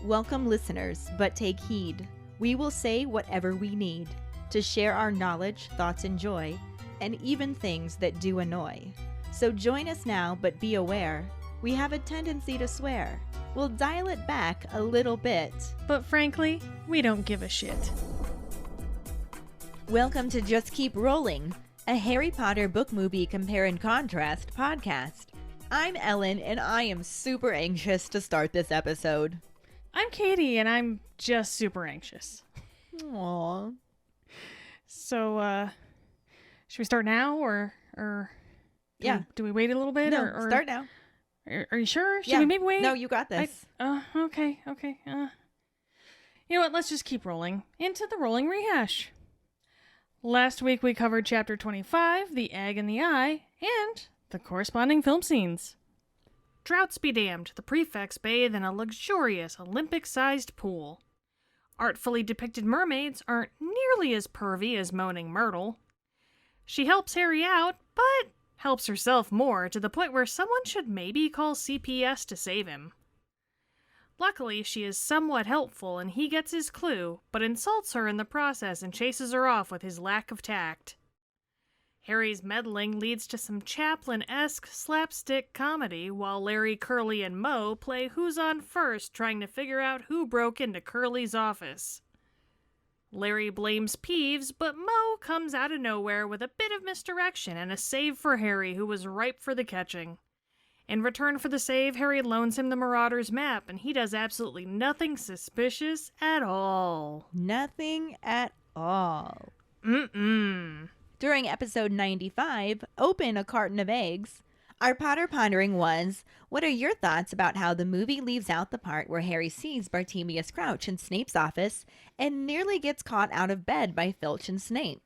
Welcome, listeners, but take heed. We will say whatever we need to share our knowledge, thoughts, and joy, and even things that do annoy. So join us now, but be aware, we have a tendency to swear. We'll dial it back a little bit. But frankly, we don't give a shit. Welcome to Just Keep Rowling, a Harry Potter book movie compare and contrast podcast. I'm Ellen, and I am super anxious to start this episode. I'm Kayde, and I'm just super anxious. Aww. So, should we start now, or do we wait a little bit? No, or start now. Are you sure? Should we maybe wait? No, you got this. Okay. You know what? Let's just keep rolling into the rolling rehash. Last week we covered Chapter 25, The Egg in the Eye, and the corresponding film scenes. Droughts be damned, the prefects bathe in a luxurious Olympic-sized pool. Artfully depicted mermaids aren't nearly as pervy as Moaning Myrtle. She helps Harry out, but helps herself more, to the point where someone should maybe call CPS to save him. Luckily, she is somewhat helpful and he gets his clue, but insults her in the process and chases her off with his lack of tact. Harry's meddling leads to some Chaplin-esque slapstick comedy, while Larry, Karlee, and Mo play Who's On First, trying to figure out who broke into Curly's office. Larry blames Peeves, but Mo comes out of nowhere with a bit of misdirection and a save for Harry, who was ripe for the catching. In return for the save, Harry loans him the Marauder's map, and he does absolutely nothing suspicious at all. Nothing at all. Mm-mm. During episode 95, Open a Carton of Eggs, our Potter Pondering was, what are your thoughts about how the movie leaves out the part where Harry sees Bartemius Crouch in Snape's office and nearly gets caught out of bed by Filch and Snape?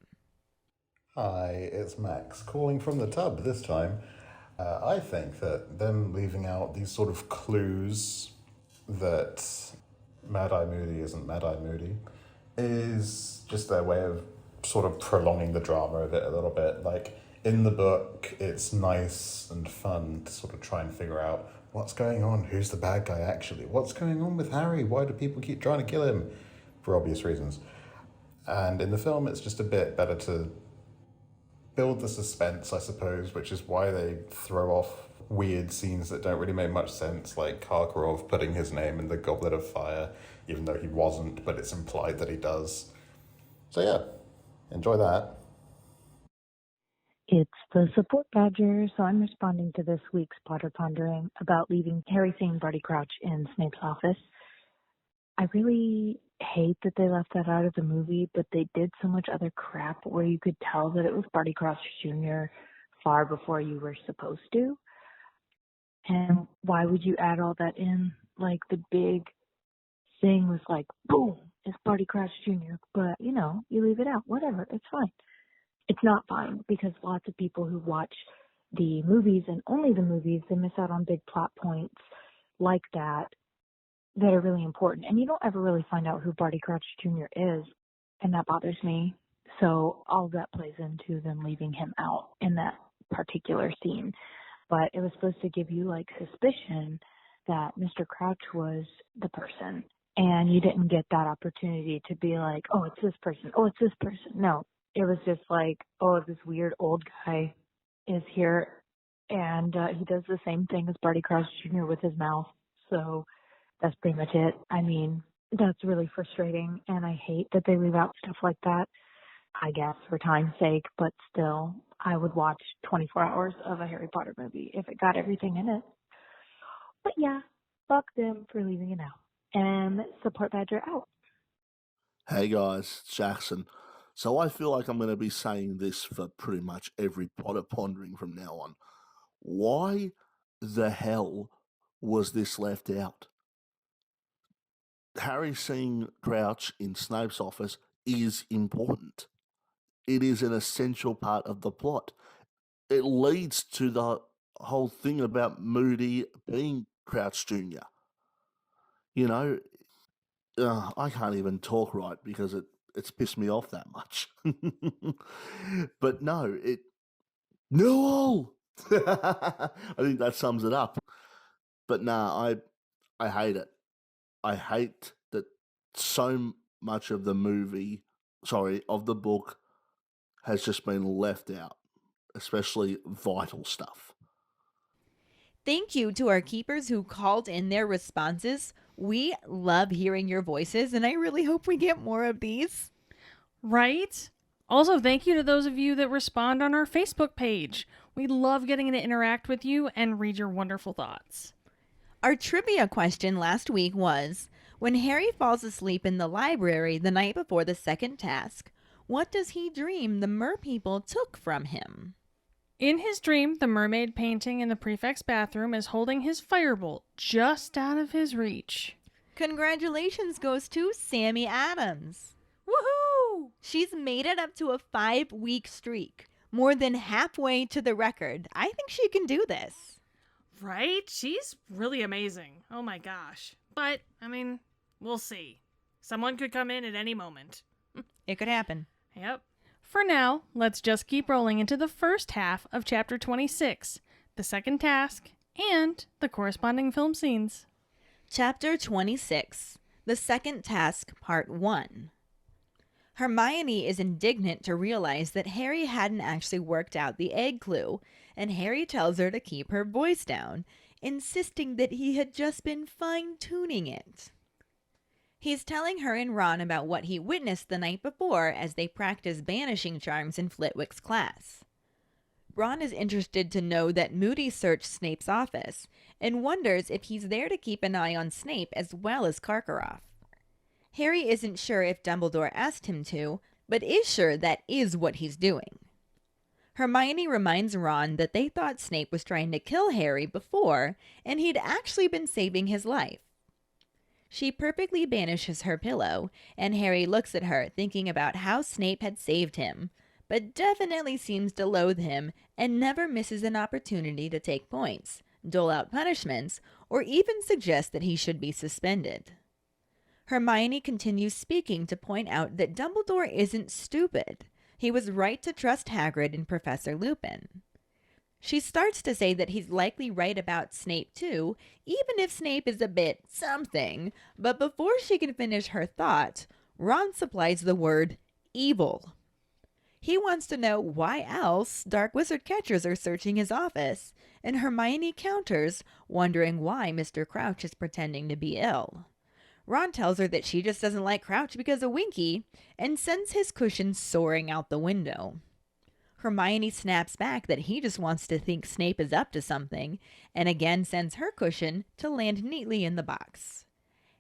Hi, it's Max, calling from the tub this time. I think that them leaving out these sort of clues that Mad-Eye Moody isn't Mad-Eye Moody is just their way of sort of prolonging the drama of it a little bit. Like, in the book, it's nice and fun to sort of try and figure out what's going on, who's the bad guy actually, what's going on with Harry, why do people keep trying to kill him, for obvious reasons. And in the film, it's just a bit better to build the suspense, I suppose, which is why they throw off weird scenes that don't really make much sense, like Karkaroff putting his name in the Goblet of Fire, even though he wasn't, but it's implied that he does. So yeah, enjoy that. It's the support badger, so I'm responding to this week's Potter Pondering about leaving Harry seeing Barty Crouch in Snape's office. I really hate that they left that out of the movie, but they did so much other crap where you could tell that it was Barty Crouch Jr. far before you were supposed to. And why would you add all that in? Like, the big thing was like, boom, it's Barty Crouch Jr., but, you leave it out. Whatever, it's fine. It's not fine, because lots of people who watch the movies, and only the movies, they miss out on big plot points like that are really important. And you don't ever really find out who Barty Crouch Jr. is, and that bothers me. So all of that plays into them leaving him out in that particular scene. But it was supposed to give you, suspicion that Mr. Crouch was the person. And you didn't get that opportunity to be like, oh, it's this person. Oh, it's this person. No, it was just like, oh, this weird old guy is here. And he does the same thing as Barty Crouch Jr. with his mouth. So that's pretty much it. I mean, that's really frustrating. And I hate that they leave out stuff like that, I guess, for time's sake. But still, I would watch 24 hours of a Harry Potter movie if it got everything in it. But yeah, fuck them for leaving it out. And support badger out. Hey guys, it's Jackson. So I feel like I'm going to be saying this for pretty much every Potter Pondering from now on. Why the hell was this left out? Harry seeing Crouch in Snape's office is important. It is an essential part of the plot. It leads to the whole thing about Moody being Crouch Jr. I can't even talk right because it's pissed me off that much. But no, I think that sums it up. But nah, I hate it. I hate that so much of the of the book has just been left out, especially vital stuff. Thank you to our keepers who called in their responses. We love hearing your voices, and I really hope we get more of these. Right? Also, thank you to those of you that respond on our Facebook page. We love getting to interact with you and read your wonderful thoughts. Our trivia question last week was, when Harry falls asleep in the library the night before the second task, what does he dream the merpeople took from him? In his dream, the mermaid painting in the prefect's bathroom is holding his firebolt just out of his reach. Congratulations goes to Sammy Adams. Woohoo! She's made it up to a 5-week streak, more than halfway to the record. I think she can do this. Right? She's really amazing. Oh my gosh. But, I mean, we'll see. Someone could come in at any moment. It could happen. Yep. For now, let's just keep rolling into the first half of Chapter 26, the second task, and the corresponding film scenes. Chapter 26, the second task, Part 1. Hermione is indignant to realize that Harry hadn't actually worked out the egg clue, and Harry tells her to keep her voice down, insisting that he had just been fine-tuning it. He's telling her and Ron about what he witnessed the night before as they practice banishing charms in Flitwick's class. Ron is interested to know that Moody searched Snape's office and wonders if he's there to keep an eye on Snape as well as Karkaroff. Harry isn't sure if Dumbledore asked him to, but is sure that is what he's doing. Hermione reminds Ron that they thought Snape was trying to kill Harry before, and he'd actually been saving his life. She perfectly banishes her pillow, and Harry looks at her, thinking about how Snape had saved him, but definitely seems to loathe him and never misses an opportunity to take points, dole out punishments, or even suggest that he should be suspended. Hermione continues speaking to point out that Dumbledore isn't stupid. He was right to trust Hagrid and Professor Lupin. She starts to say that he's likely right about Snape too, even if Snape is a bit something, but before she can finish her thought, Ron supplies the word evil. He wants to know why else dark wizard catchers are searching his office, and Hermione counters, wondering why Mr. Crouch is pretending to be ill. Ron tells her that she just doesn't like Crouch because of Winky, and sends his cushion soaring out the window. Hermione snaps back that he just wants to think Snape is up to something, and again sends her cushion to land neatly in the box.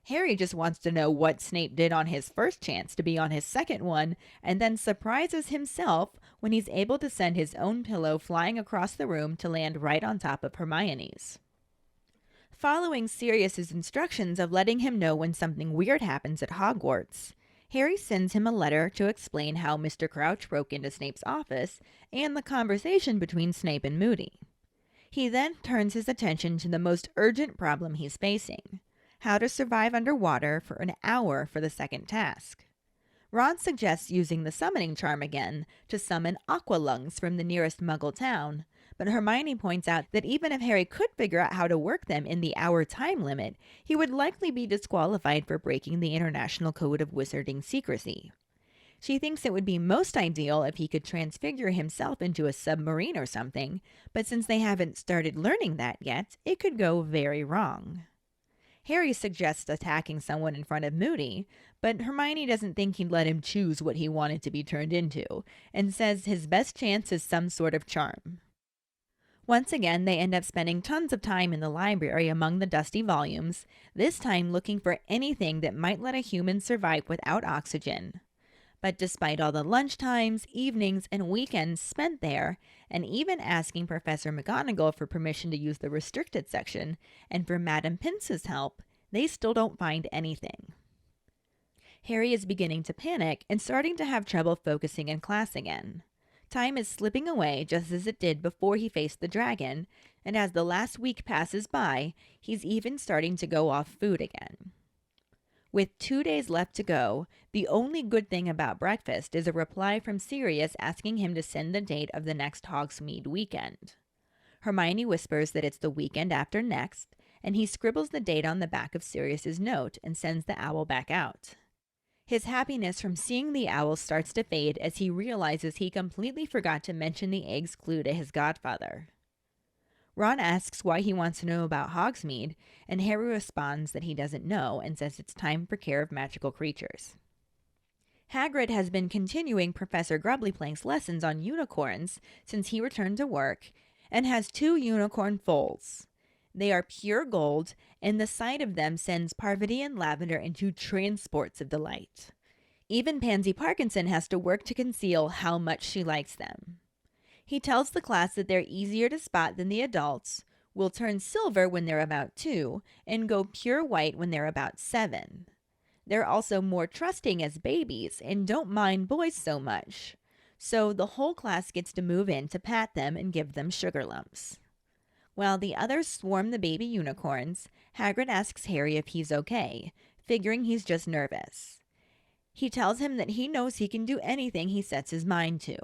Harry just wants to know what Snape did on his first chance to be on his second one, and then surprises himself when he's able to send his own pillow flying across the room to land right on top of Hermione's. Following Sirius's instructions of letting him know when something weird happens at Hogwarts, Harry sends him a letter to explain how Mr. Crouch broke into Snape's office and the conversation between Snape and Moody. He then turns his attention to the most urgent problem he's facing: how to survive underwater for an hour for the second task. Ron suggests using the summoning charm again to summon aqua lungs from the nearest Muggle town, but Hermione points out that even if Harry could figure out how to work them in the hour time limit, he would likely be disqualified for breaking the International Code of Wizarding Secrecy. She thinks it would be most ideal if he could transfigure himself into a submarine or something, but since they haven't started learning that yet, it could go very wrong. Harry suggests attacking someone in front of Moody, but Hermione doesn't think he'd let him choose what he wanted to be turned into, and says his best chance is some sort of charm. Once again, they end up spending tons of time in the library among the dusty volumes, this time looking for anything that might let a human survive without oxygen. But despite all the lunchtimes, evenings, and weekends spent there, and even asking Professor McGonagall for permission to use the restricted section, and for Madame Pince's help, they still don't find anything. Harry is beginning to panic and starting to have trouble focusing in class again. Time is slipping away just as it did before he faced the dragon, and as the last week passes by, he's even starting to go off food again. With 2 days left to go, the only good thing about breakfast is a reply from Sirius asking him to send the date of the next Hogsmeade weekend. Hermione whispers that it's the weekend after next, and he scribbles the date on the back of Sirius's note and sends the owl back out. His happiness from seeing the owl starts to fade as he realizes he completely forgot to mention the egg's clue to his godfather. Ron asks why he wants to know about Hogsmeade, and Harry responds that he doesn't know and says it's time for care of magical creatures. Hagrid has been continuing Professor Grubbly-Plank's lessons on unicorns since he returned to work and has 2 unicorn foals. They are pure gold, and the sight of them sends Parvati and Lavender into transports of delight. Even Pansy Parkinson has to work to conceal how much she likes them. He tells the class that they're easier to spot than the adults, will turn silver when they're about 2, and go pure white when they're about 7. They're also more trusting as babies and don't mind boys so much. So the whole class gets to move in to pat them and give them sugar lumps. While the others swarm the baby unicorns, Hagrid asks Harry if he's okay, figuring he's just nervous. He tells him that he knows he can do anything he sets his mind to.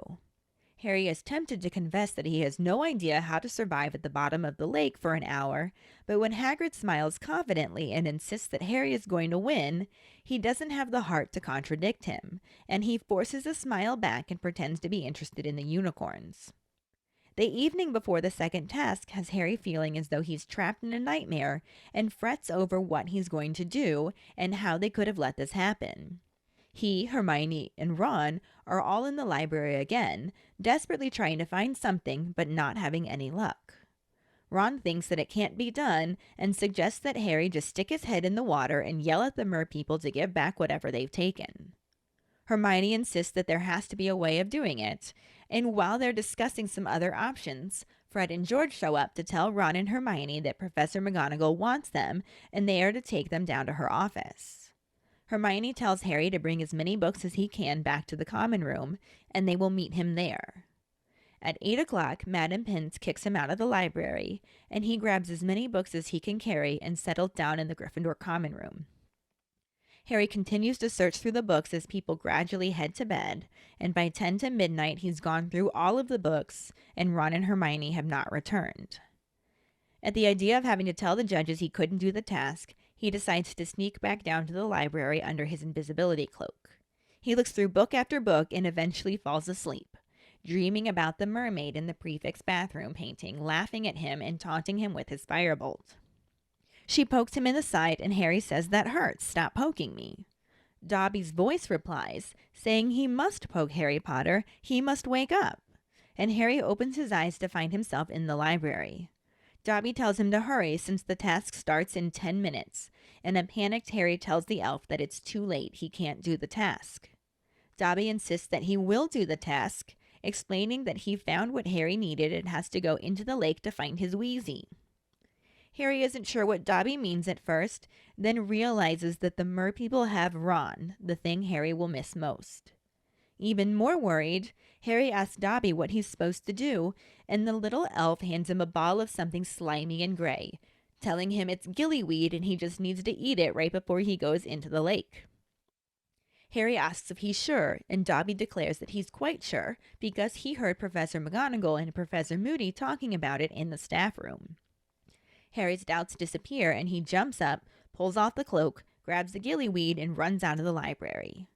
Harry is tempted to confess that he has no idea how to survive at the bottom of the lake for an hour, but when Hagrid smiles confidently and insists that Harry is going to win, he doesn't have the heart to contradict him, and he forces a smile back and pretends to be interested in the unicorns. The evening before the second task has Harry feeling as though he's trapped in a nightmare and frets over what he's going to do and how they could have let this happen. He, Hermione, and Ron are all in the library again, desperately trying to find something but not having any luck. Ron thinks that it can't be done and suggests that Harry just stick his head in the water and yell at the merpeople to give back whatever they've taken. Hermione insists that there has to be a way of doing it, and while they're discussing some other options, Fred and George show up to tell Ron and Hermione that Professor McGonagall wants them and they are to take them down to her office. Hermione tells Harry to bring as many books as he can back to the common room, and they will meet him there. At 8 o'clock, Madam Pince kicks him out of the library, and he grabs as many books as he can carry and settles down in the Gryffindor common room. Harry continues to search through the books as people gradually head to bed, and by 10 to midnight he's gone through all of the books, and Ron and Hermione have not returned. At the idea of having to tell the judges he couldn't do the task, he decides to sneak back down to the library under his invisibility cloak. He looks through book after book and eventually falls asleep, dreaming about the mermaid in the prefect's bathroom painting, laughing at him and taunting him with his firebolt. She pokes him in the side, and Harry says, "That hurts, stop poking me." Dobby's voice replies, saying he must poke Harry Potter, he must wake up. And Harry opens his eyes to find himself in the library. Dobby tells him to hurry since the task starts in 10 minutes, and a panicked Harry tells the elf that it's too late, he can't do the task. Dobby insists that he will do the task, explaining that he found what Harry needed and has to go into the lake to find his Wheezy. Harry isn't sure what Dobby means at first, then realizes that the merpeople have Ron, the thing Harry will miss most. Even more worried, Harry asks Dobby what he's supposed to do, and the little elf hands him a ball of something slimy and gray, telling him it's gillyweed and he just needs to eat it right before he goes into the lake. Harry asks if he's sure, and Dobby declares that he's quite sure because he heard Professor McGonagall and Professor Moody talking about it in the staff room. Harry's doubts disappear and he jumps up, pulls off the cloak, grabs the gillyweed, and runs out of the library.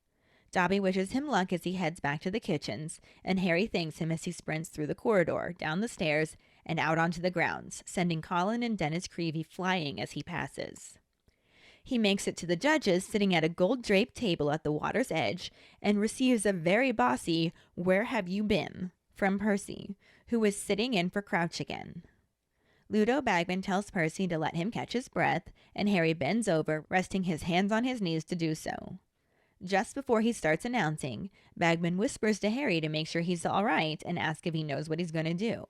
Dobby wishes him luck as he heads back to the kitchens, and Harry thanks him as he sprints through the corridor, down the stairs, and out onto the grounds, sending Colin and Dennis Creevey flying as he passes. He makes it to the judges sitting at a gold-draped table at the water's edge and receives a very bossy "Where have you been?" from Percy, who is sitting in for Crouch again. Ludo Bagman tells Percy to let him catch his breath, and Harry bends over, resting his hands on his knees to do so. Just before he starts announcing, Bagman whispers to Harry to make sure he's all right and asks if he knows what he's going to do.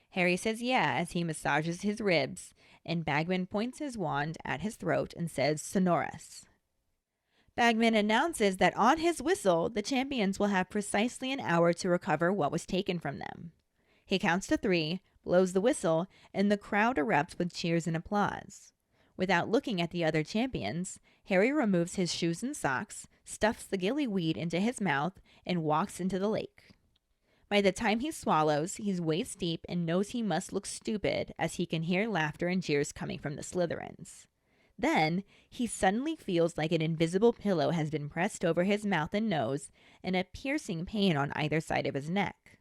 Harry says yeah as he massages his ribs, and Bagman points his wand at his throat and says sonorous. Bagman announces that on his whistle, the champions will have precisely an hour to recover what was taken from them. He counts to 3, blows the whistle, and the crowd erupts with cheers and applause. Without looking at the other champions, Harry removes his shoes and socks, stuffs the gillyweed into his mouth, and walks into the lake. By the time he swallows, he's waist deep and knows he must look stupid as he can hear laughter and jeers coming from the Slytherins. Then, he suddenly feels like an invisible pillow has been pressed over his mouth and nose and a piercing pain on either side of his neck.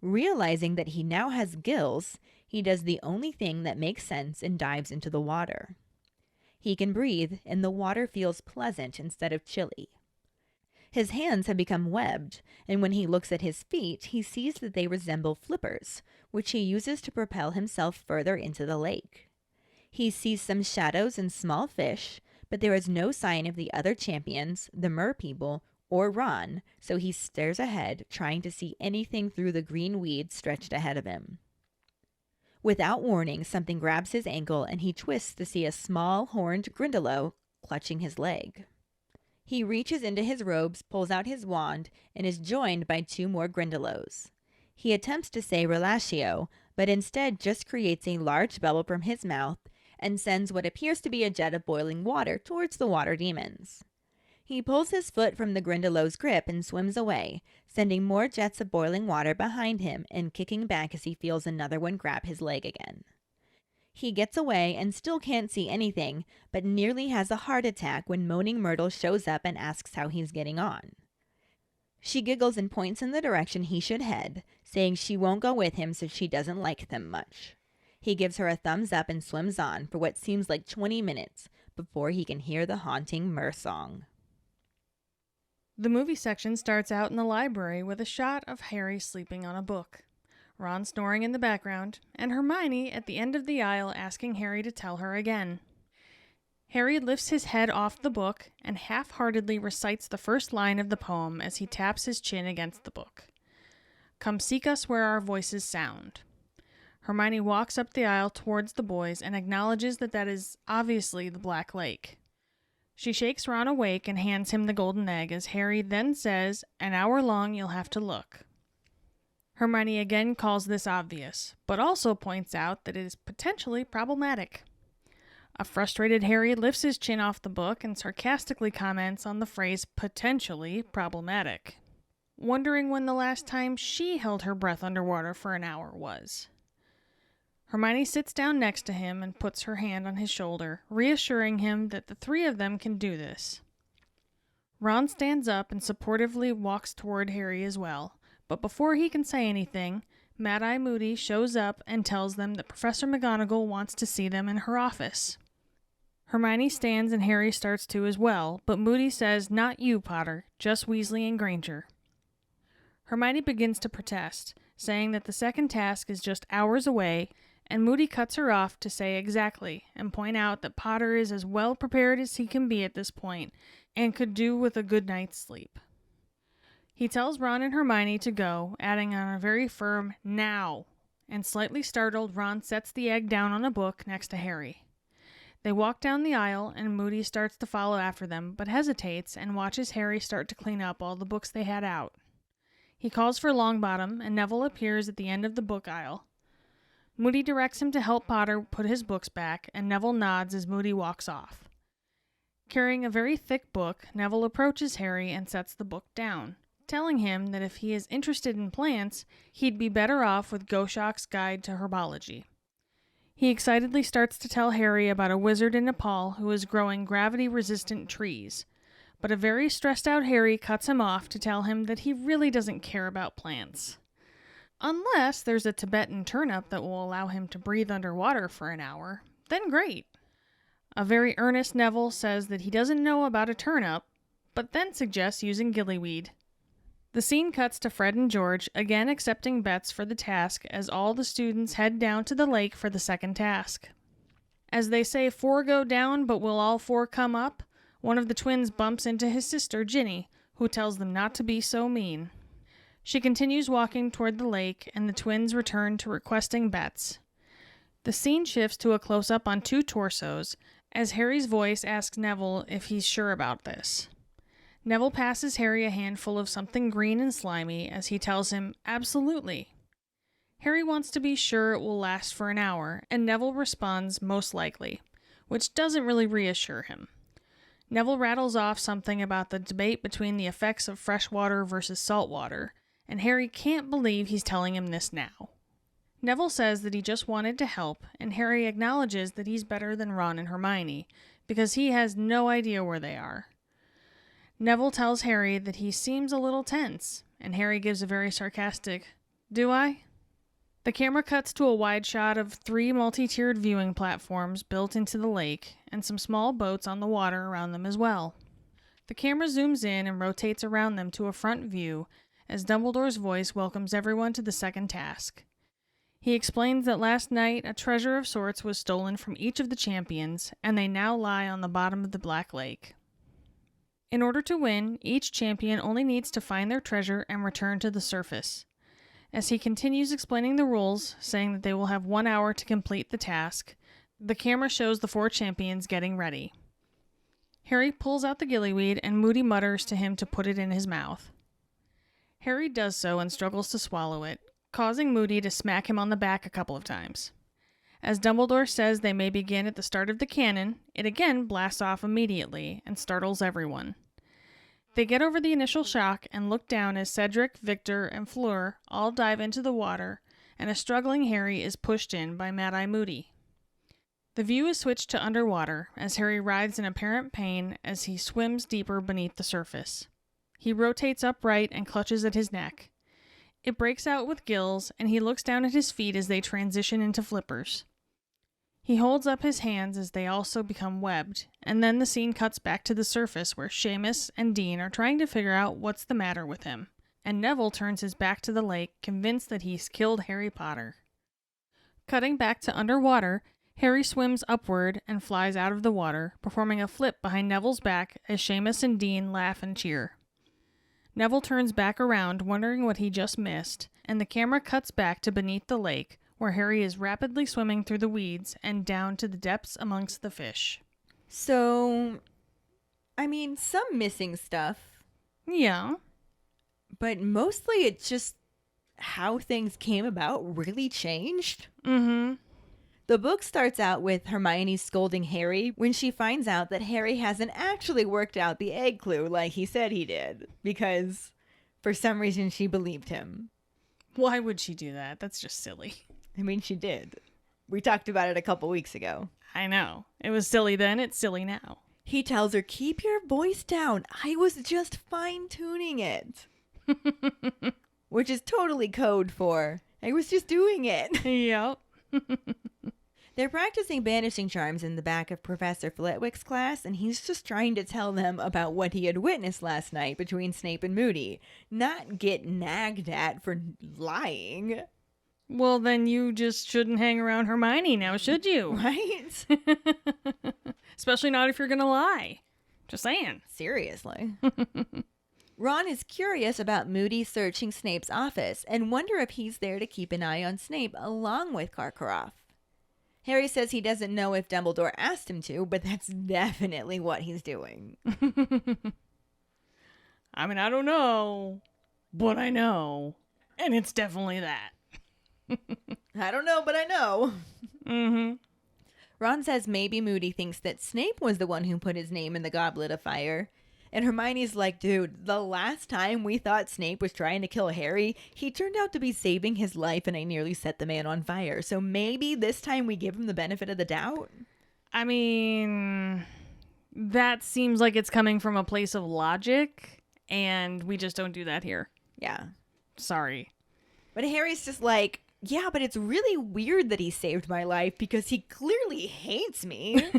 Realizing that he now has gills, he does the only thing that makes sense and dives into the water. He can breathe, and the water feels pleasant instead of chilly. His hands have become webbed, and when he looks at his feet, he sees that they resemble flippers, which he uses to propel himself further into the lake. He sees some shadows and small fish, but there is no sign of the other champions, the mer people, or Ron, so he stares ahead, trying to see anything through the green weeds stretched ahead of him. Without warning, something grabs his ankle, and he twists to see a small, horned Grindylow clutching his leg. He reaches into his robes, pulls out his wand, and is joined by 2 more Grindylows. He attempts to say relatio, but instead just creates a large bubble from his mouth and sends what appears to be a jet of boiling water towards the water demons. He pulls his foot from the Grindylow's grip and swims away, sending more jets of boiling water behind him and kicking back as he feels another one grab his leg again. He gets away and still can't see anything, but nearly has a heart attack when Moaning Myrtle shows up and asks how he's getting on. She giggles and points in the direction he should head, saying she won't go with him since she doesn't like them much. He gives her a thumbs up and swims on for what seems like 20 minutes before he can hear the haunting mer song. The movie section starts out in the library with a shot of Harry sleeping on a book, Ron snoring in the background, and Hermione at the end of the aisle asking Harry to tell her again. Harry lifts his head off the book and half-heartedly recites the first line of the poem as he taps his chin against the book. "Come seek us where our voices sound." Hermione walks up the aisle towards the boys and acknowledges that is obviously the Black Lake. She shakes Ron awake and hands him the golden egg as Harry then says, "An hour long you'll have to look." Hermione again calls this obvious, but also points out that it is potentially problematic. A frustrated Harry lifts his chin off the book and sarcastically comments on the phrase potentially problematic, wondering when the last time she held her breath underwater for an hour was. Hermione sits down next to him and puts her hand on his shoulder, reassuring him that the 3 of them can do this. Ron stands up and supportively walks toward Harry as well, but before he can say anything, Mad-Eye Moody shows up and tells them that Professor McGonagall wants to see them in her office. Hermione stands and Harry starts to as well, but Moody says, "Not you, Potter, just Weasley and Granger." Hermione begins to protest, saying that the second task is just hours away, and Moody cuts her off to say exactly and point out that Potter is as well prepared as he can be at this point and could do with a good night's sleep. He tells Ron and Hermione to go, adding on a very firm "now," and slightly startled, Ron sets the egg down on a book next to Harry. They walk down the aisle, and Moody starts to follow after them, but hesitates and watches Harry start to clean up all the books they had out. He calls for Longbottom, and Neville appears at the end of the book aisle. Moody directs him to help Potter put his books back, and Neville nods as Moody walks off. Carrying a very thick book, Neville approaches Harry and sets the book down, telling him that if he is interested in plants, he'd be better off with Goshawk's Guide to Herbology. He excitedly starts to tell Harry about a wizard in Nepal who is growing gravity-resistant trees, but a very stressed-out Harry cuts him off to tell him that he really doesn't care about plants. Unless there's a Tibetan turnip that will allow him to breathe underwater for an hour, then great. A very earnest Neville says that he doesn't know about a turnip, but then suggests using gillyweed. The scene cuts to Fred and George, again accepting bets for the task as all the students head down to the lake for the second task. As they say 4 go down, but will all 4 come up, one of the twins bumps into his sister, Ginny, who tells them not to be so mean. She continues walking toward the lake, and the twins return to requesting bets. The scene shifts to a close-up on 2 torsos, as Harry's voice asks Neville if he's sure about this. Neville passes Harry a handful of something green and slimy as he tells him, "Absolutely." Harry wants to be sure it will last for an hour, and Neville responds, "Most likely," which doesn't really reassure him. Neville rattles off something about the debate between the effects of fresh water versus salt water, and Harry can't believe he's telling him this now. Neville says that he just wanted to help, and Harry acknowledges that he's better than Ron and Hermione, because he has no idea where they are. Neville tells Harry that he seems a little tense, and Harry gives a very sarcastic, "Do I?" The camera cuts to a wide shot of 3 multi-tiered viewing platforms built into the lake, and some small boats on the water around them as well. The camera zooms in and rotates around them to a front view as Dumbledore's voice welcomes everyone to the second task. He explains that last night a treasure of sorts was stolen from each of the champions, and they now lie on the bottom of the Black Lake. In order to win, each champion only needs to find their treasure and return to the surface. As he continues explaining the rules, saying that they will have 1 hour to complete the task, the camera shows the 4 champions getting ready. Harry pulls out the gillyweed and Moody mutters to him to put it in his mouth. Harry does so and struggles to swallow it, causing Moody to smack him on the back a couple of times. As Dumbledore says they may begin at the start of the cannon, it again blasts off immediately and startles everyone. They get over the initial shock and look down as Cedric, Victor, and Fleur all dive into the water, and a struggling Harry is pushed in by Mad-Eye Moody. The view is switched to underwater as Harry writhes in apparent pain as he swims deeper beneath the surface. He rotates upright and clutches at his neck. It breaks out with gills, and he looks down at his feet as they transition into flippers. He holds up his hands as they also become webbed, and then the scene cuts back to the surface where Seamus and Dean are trying to figure out what's the matter with him, and Neville turns his back to the lake, convinced that he's killed Harry Potter. Cutting back to underwater, Harry swims upward and flies out of the water, performing a flip behind Neville's back as Seamus and Dean laugh and cheer. Neville turns back around, wondering what he just missed, and the camera cuts back to beneath the lake, where Harry is rapidly swimming through the weeds and down to the depths amongst the fish. So, I mean, some missing stuff. Yeah. But mostly it's just how things came about really changed. Mm-hmm. The book starts out with Hermione scolding Harry when she finds out that Harry hasn't actually worked out the egg clue like he said he did, because for some reason she believed him. Why would she do that? That's just silly. I mean, she did. We talked about it a couple weeks ago. I know. It was silly then, it's silly now. He tells her, "Keep your voice down. I was just fine-tuning it." Which is totally code for, "I was just doing it." Yep. They're practicing banishing charms in the back of Professor Flitwick's class, and he's just trying to tell them about what he had witnessed last night between Snape and Moody, not get nagged at for lying. Well, then you just shouldn't hang around Hermione now, should you? Right? Especially not if you're gonna lie. Just saying. Seriously. Ron is curious about Moody searching Snape's office and wonder if he's there to keep an eye on Snape along with Karkaroff. Harry says he doesn't know if Dumbledore asked him to, but that's definitely what he's doing. I mean, I don't know, but I know. And it's definitely that. I don't know, but I know. Mm-hmm. Ron says maybe Moody thinks that Snape was the one who put his name in the Goblet of Fire. And Hermione's like, "Dude, the last time we thought Snape was trying to kill Harry, he turned out to be saving his life and I nearly set the man on fire. So maybe this time we give him the benefit of the doubt?" I mean, that seems like it's coming from a place of logic, and we just don't do that here. Yeah. Sorry. But Harry's just like, "Yeah, but it's really weird that he saved my life because he clearly hates me."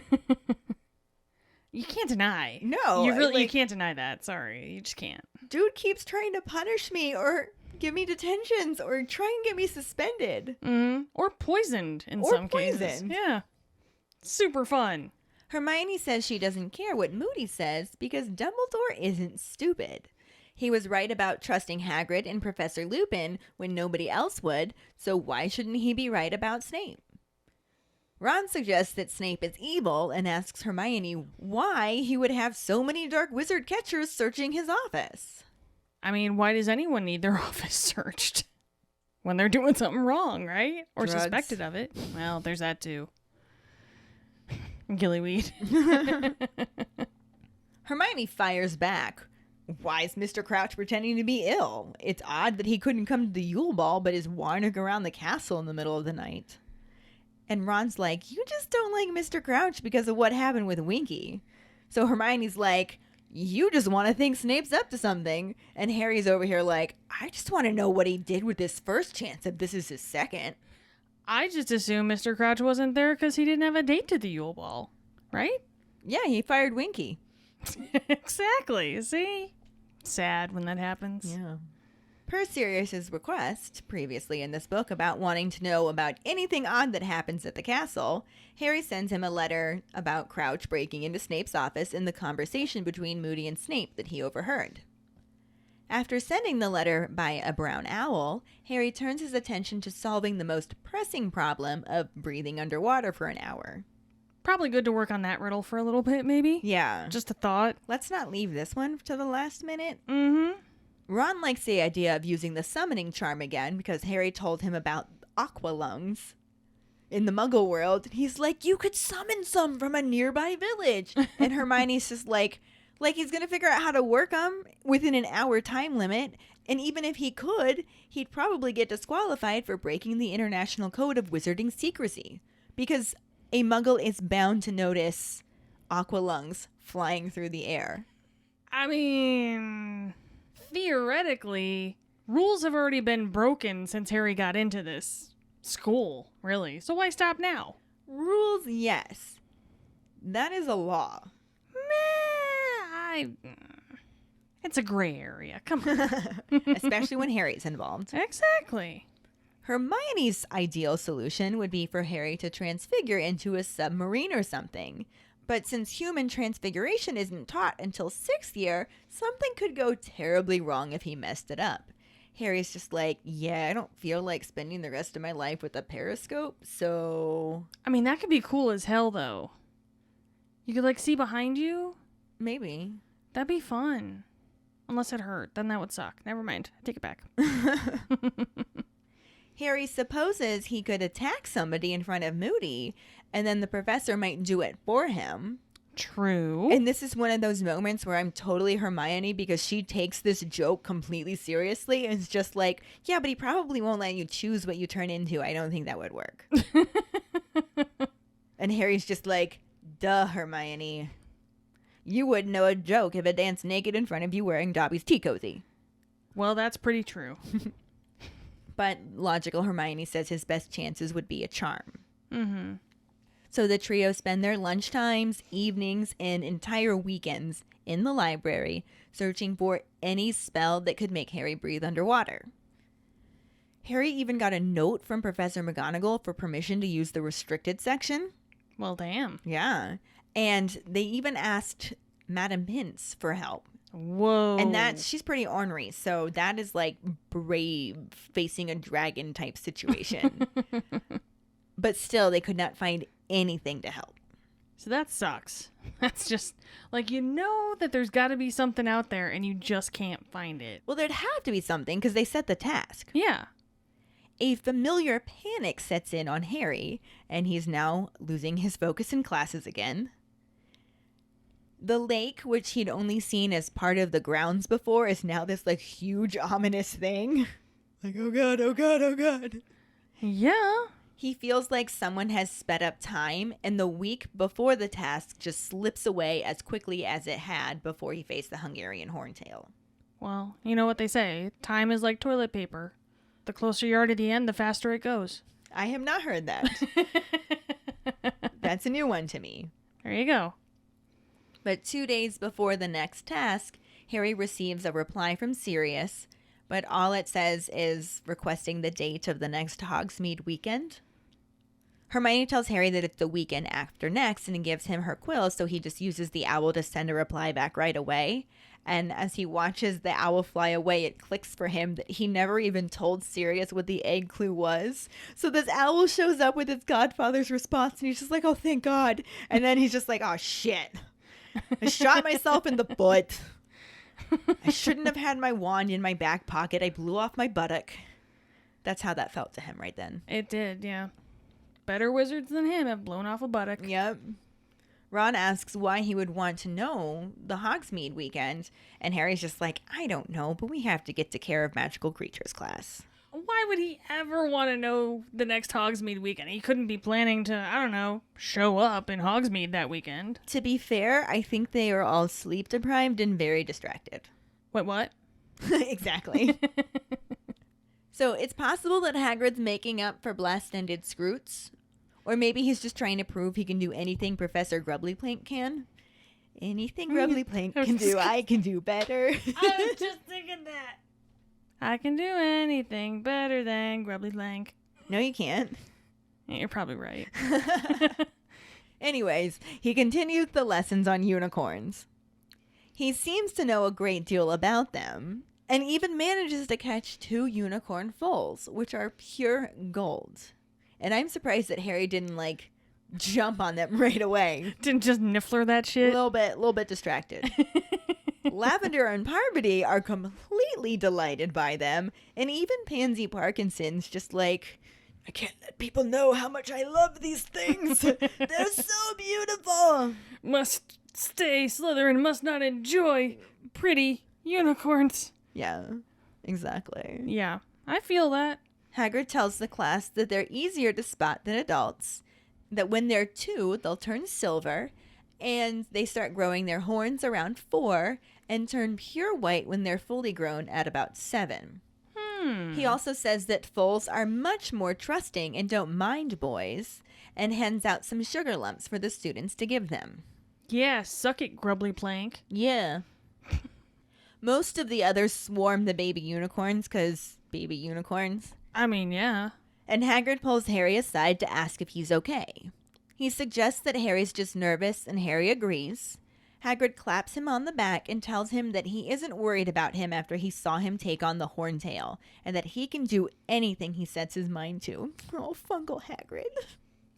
You can't deny. No. You can't deny that. Sorry. You just can't. Dude keeps trying to punish me or give me detentions or try and get me suspended. Mm-hmm. Or poisoned in some cases. Yeah. Super fun. Hermione says she doesn't care what Moody says because Dumbledore isn't stupid. He was right about trusting Hagrid and Professor Lupin when nobody else would, so why shouldn't he be right about Snape? Ron suggests that Snape is evil and asks Hermione why he would have so many dark wizard catchers searching his office. I mean, why does anyone need their office searched? When they're doing something wrong, right? Or Drugs. Suspected of it. Well, there's that too. Gillyweed. Hermione fires back. why is Mr. Crouch pretending to be ill? It's odd that he couldn't come to the Yule Ball but is wandering around the castle in the middle of the night. And Ron's like, you just don't like Mr. Crouch because of what happened with Winky. So Hermione's like, you just want to think Snape's up to something. And Harry's over here like, I just want to know what he did with this first chance if this is his second. I just assumed Mr. Crouch wasn't there because he didn't have a date to the Yule Ball, right? Yeah, he fired Winky. Exactly. See? Sad when that happens. Yeah. Per Sirius's request, previously in this book, about wanting to know about anything odd that happens at the castle, Harry sends him a letter about Crouch breaking into Snape's office in the conversation between Moody and Snape that he overheard. After sending the letter by a brown owl, Harry turns his attention to solving the most pressing problem of breathing underwater for an hour. Probably good to work on that riddle for a little bit, maybe? Yeah. Just a thought. Let's not leave this one to the last minute. Mm-hmm. Ron likes the idea of using the summoning charm again because Harry told him about aqua lungs in the Muggle world. He's like, you could summon some from a nearby village. And Hermione's just like he's going to figure out how to work them within an hour time limit. And even if he could, he'd probably get disqualified for breaking the International Code of Wizarding Secrecy. Because a Muggle is bound to notice aqua lungs flying through the air. I mean, theoretically, rules have already been broken since Harry got into this school, really. So why stop now? Rules, yes. That is a law. It's a gray area. Come on. Especially when Harry's involved. Exactly. Hermione's ideal solution would be for Harry to transfigure into a submarine or something. But since human transfiguration isn't taught until 6th year, something could go terribly wrong if he messed it up. Harry's just like, yeah, I don't feel like spending the rest of my life with a periscope, so... I mean, that could be cool as hell, though. You could, see behind you? Maybe. That'd be fun. Unless it hurt. Then that would suck. Never mind. I take it back. Harry supposes he could attack somebody in front of Moody, and then the professor might do it for him. True. And this is one of those moments where I'm totally Hermione because she takes this joke completely seriously and is just like, yeah, but he probably won't let you choose what you turn into. I don't think that would work. And Harry's just like, duh, Hermione. You wouldn't know a joke if it danced naked in front of you wearing Dobby's tea cozy. Well, that's pretty true. But logical Hermione says his best chances would be a charm. Mm-hmm. So the trio spend their lunchtimes, evenings, and entire weekends in the library searching for any spell that could make Harry breathe underwater. Harry even got a note from Professor McGonagall for permission to use the restricted section. Well, damn. Yeah. And they even asked Madame Pince for help. Whoa. And she's pretty ornery, so that is like brave facing a dragon type situation. But still, they could not find anything to help. So that sucks. That's just, that there's got to be something out there and you just can't find it. Well, there'd have to be something because they set the task. Yeah. A familiar panic sets in on Harry, and he's now losing his focus in classes again. The lake, which he'd only seen as part of the grounds before, is now this huge ominous thing. Like, oh god, oh god, oh god. Yeah. He feels like someone has sped up time, and the week before the task just slips away as quickly as it had before he faced the Hungarian Horntail. Well, you know what they say. Time is like toilet paper. The closer you are to the end, the faster it goes. I have not heard that. That's a new one to me. There you go. But 2 days before the next task, Harry receives a reply from Sirius, but all it says is requesting the date of the next Hogsmeade weekend. Hermione tells Harry that it's the weekend after next and gives him her quill, so he just uses the owl to send a reply back right away. And as he watches the owl fly away, it clicks for him that he never even told Sirius what the egg clue was. So this owl shows up with its godfather's response, and he's just like, oh, thank God. And then he's just like, oh, shit. I shot myself in the butt. I shouldn't have had my wand in my back pocket. I blew off my buttock. That's how that felt to him right then. It did, yeah. Better wizards than him have blown off a buttock. Yep. Ron asks why he would want to know the Hogsmeade weekend, and Harry's just like, I don't know, but we have to get to Care of Magical Creatures class. Why would he ever want to know the next Hogsmeade weekend? He couldn't be planning to, I don't know, show up in Hogsmeade that weekend. To be fair, I think they are all sleep deprived and very distracted. Wait, what? Exactly. So it's possible that Hagrid's making up for Blast-Ended Scroots. Or maybe he's just trying to prove he can do anything Professor Grubbly-Plank can. Anything Grubbly-Plank can do, I can do better. I was just thinking that. I can do anything better than Grubbly-Plank. No, you can't. Yeah, you're probably right. Anyways, he continues the lessons on unicorns. He seems to know a great deal about them, and even manages to catch 2 unicorn foals, which are pure gold. And I'm surprised that Harry didn't, jump on them right away. Didn't just niffler that A shit? little bit distracted. Lavender and Parvati are completely delighted by them, and even Pansy Parkinson's just like, I can't let people know how much I love these things. They're so beautiful. Must stay, Slytherin must not enjoy pretty unicorns. Yeah, exactly. Yeah, I feel that. Hagrid tells the class that they're easier to spot than adults, that when they're 2, they'll turn silver, and they start growing their horns around 4, and turn pure white when they're fully grown at about 7. He also says that foals are much more trusting and don't mind boys, and hands out some sugar lumps for the students to give them. Yeah, suck it, Grubbly-Plank. Yeah. Most of the others swarm the baby unicorns, because baby unicorns. I mean, yeah. And Hagrid pulls Harry aside to ask if he's okay. He suggests that Harry's just nervous, and Harry agrees. Hagrid claps him on the back and tells him that he isn't worried about him after he saw him take on the Horntail, and that he can do anything he sets his mind to. Oh, Fungal Hagrid.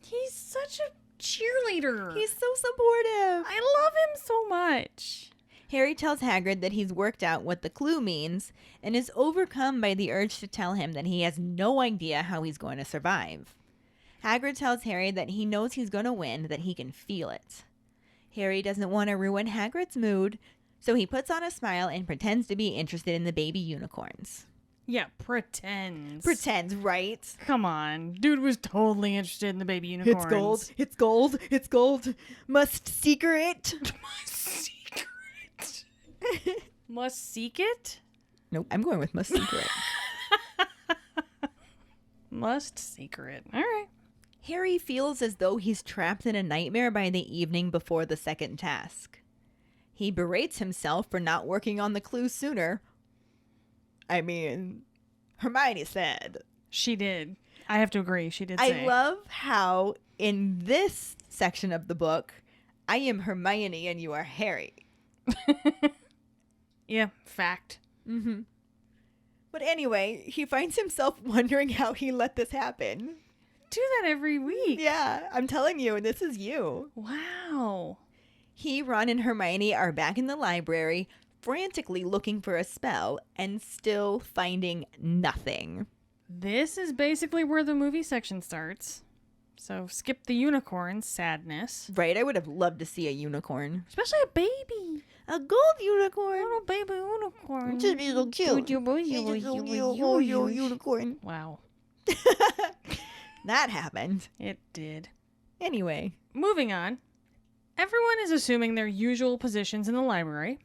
He's such a cheerleader. He's so supportive. I love him so much. Harry tells Hagrid that he's worked out what the clue means and is overcome by the urge to tell him that he has no idea how he's going to survive. Hagrid tells Harry that he knows he's going to win, that he can feel it. Harry doesn't want to ruin Hagrid's mood, so he puts on a smile and pretends to be interested in the baby unicorns. Yeah, pretends. Pretends, right? Come on. Dude was totally interested in the baby unicorns. It's gold. It's gold. It's gold. Must seeker it. Must seek it? Nope, I'm going with must seeker it. Must secret. All right. Harry feels as though he's trapped in a nightmare by the evening before the second task. He berates himself for not working on the clue sooner. I mean, Hermione said. She did. I have to agree. She did I say. love how in this section of the book, I am Hermione and you are Harry. Yeah, fact. Mm-hmm. But anyway, he finds himself wondering how he let this happen. Do that every week. Yeah, I'm telling you, this is you. Wow. He, Ron, and Hermione are back in the library, frantically looking for a spell and still finding nothing. This is basically where the movie section starts. So skip the unicorn sadness. Right, I would have loved to see a unicorn. Especially a baby. A gold unicorn. Little baby unicorn. Just be so cute. Unicorn. Wow. That happened. It did. Anyway. Moving on. Everyone is assuming their usual positions in the library.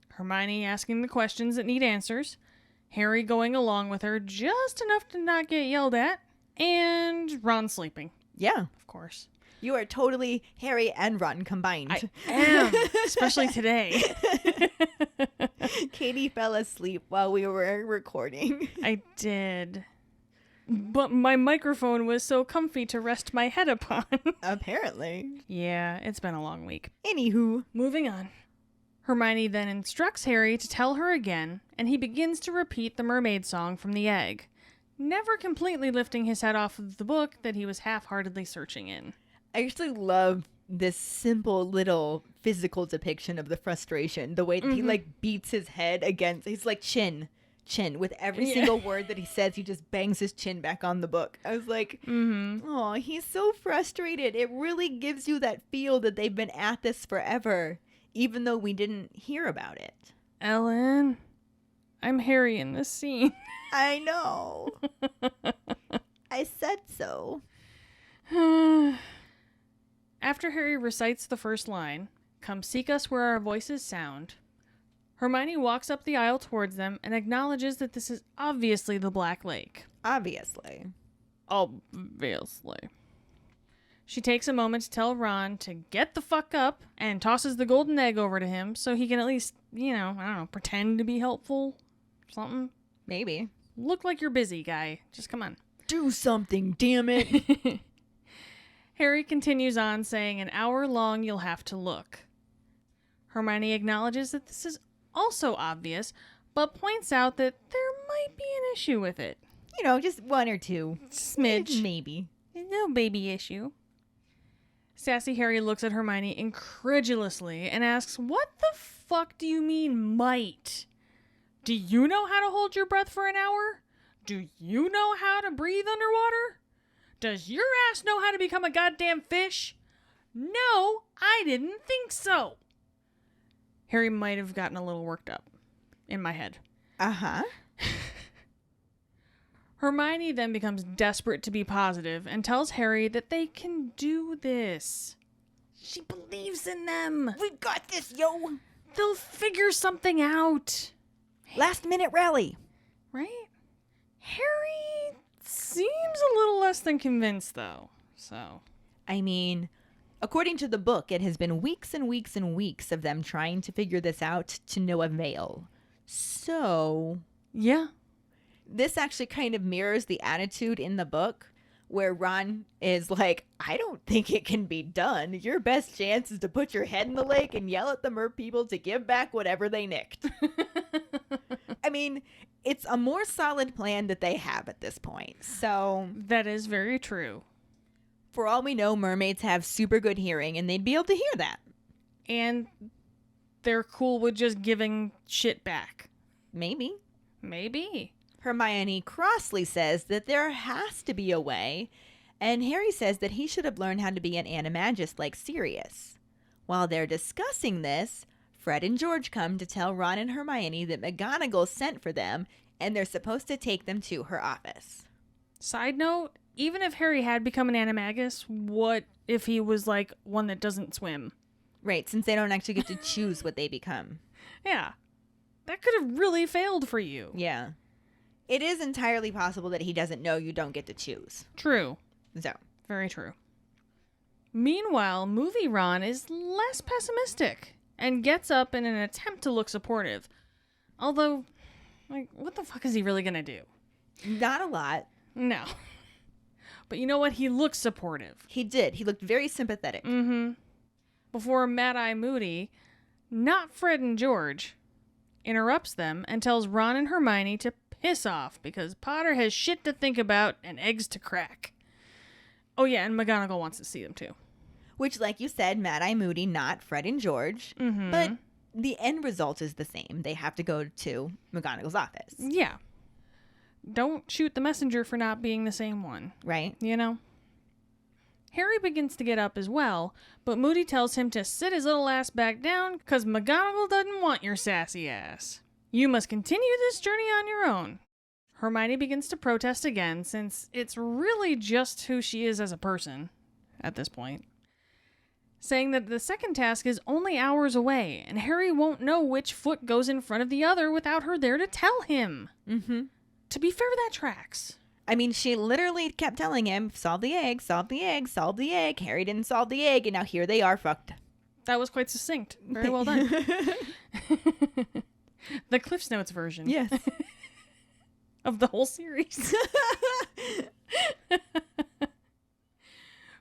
Hermione asking the questions that need answers. Harry going along with her just enough to not get yelled at. And Ron sleeping. Yeah. Of course. You are totally Harry and Ron combined. I am. Especially today. Katie fell asleep while we were recording. I did. But my microphone was so comfy to rest my head upon. Apparently. Yeah, it's been a long week. Anywho. Moving on. Hermione then instructs Harry to tell her again, and he begins to repeat the mermaid song from the egg, never completely lifting his head off of the book that he was half-heartedly searching in. I actually love this simple little physical depiction of the frustration. The way that he beats his head against, he's like chin chin. With every single word that he says, he just bangs his chin back on the book. I was like, oh, he's so frustrated. It really gives you that feel that they've been at this forever, even though we didn't hear about it. Ellen, I'm Harry in this scene. I know. I said so. After Harry recites the first line, "Come seek us where our voices sound," Hermione walks up the aisle towards them and acknowledges that this is obviously the Black Lake. Obviously. She takes a moment to tell Ron to get the fuck up and tosses the golden egg over to him so he can at least, pretend to be helpful. Something. Maybe. Look like you're busy, guy. Just come on. Do something, damn it. Harry continues on, saying, "An hour long you'll have to look." Hermione acknowledges that this is also obvious, but points out that there might be an issue with it. Just one or two. Smidge. Maybe. No baby issue. Sassy Harry looks at Hermione incredulously and asks, "What the fuck do you mean, might? Do you know how to hold your breath for an hour? Do you know how to breathe underwater? Does your ass know how to become a goddamn fish? No, I didn't think so." Harry might have gotten a little worked up in my head. Uh-huh. Hermione then becomes desperate to be positive and tells Harry that they can do this. She believes in them. We got this, yo. They'll figure something out. Last minute rally. Right? Harry seems a little less than convinced, though. So, I mean, according to the book, it has been weeks and weeks and weeks of them trying to figure this out to no avail. So, yeah. This actually kind of mirrors the attitude in the book where Ron is like, I don't think it can be done. Your best chance is to put your head in the lake and yell at the mer people to give back whatever they nicked. I mean, it's a more solid plan that they have at this point. So that is very true. For all we know, mermaids have super good hearing and they'd be able to hear that. And they're cool with just giving shit back. Maybe. Hermione crossly says that there has to be a way, and Harry says that he should have learned how to be an animagus like Sirius. While they're discussing this, Fred and George come to tell Ron and Hermione that McGonagall sent for them, and they're supposed to take them to her office. Side note, even if Harry had become an animagus, what if he was like one that doesn't swim? Right, since they don't actually get to choose what they become. Yeah. That could have really failed for you. Yeah. It is entirely possible that he doesn't know you don't get to choose. True. So. Very true. Meanwhile, movie Ron is less pessimistic and gets up in an attempt to look supportive. Although, what the fuck is he really gonna do? Not a lot. No. But you know what? He looks supportive. He did. He looked very sympathetic. Mm-hmm. Before Mad-Eye Moody, not Fred and George, interrupts them and tells Ron and Hermione to piss off because Potter has shit to think about and eggs to crack. Oh yeah, and McGonagall wants to see them too. Which, like you said, Mad-Eye Moody, not Fred and George. Mm-hmm. But the end result is the same. They have to go to McGonagall's office. Yeah. Don't shoot the messenger for not being the same one. Right. You know? Harry begins to get up as well, but Moody tells him to sit his little ass back down because McGonagall doesn't want your sassy ass. You must continue this journey on your own. Hermione begins to protest again since it's really just who she is as a person at this point, saying that the second task is only hours away and Harry won't know which foot goes in front of the other without her there to tell him. Mm-hmm. To be fair, that tracks. I mean, she literally kept telling him, solve the egg, solve the egg, solve the egg. Harry didn't solve the egg, and now here they are fucked. That was quite succinct. Very well done. The Cliff's Notes version. Yes. Of the whole series.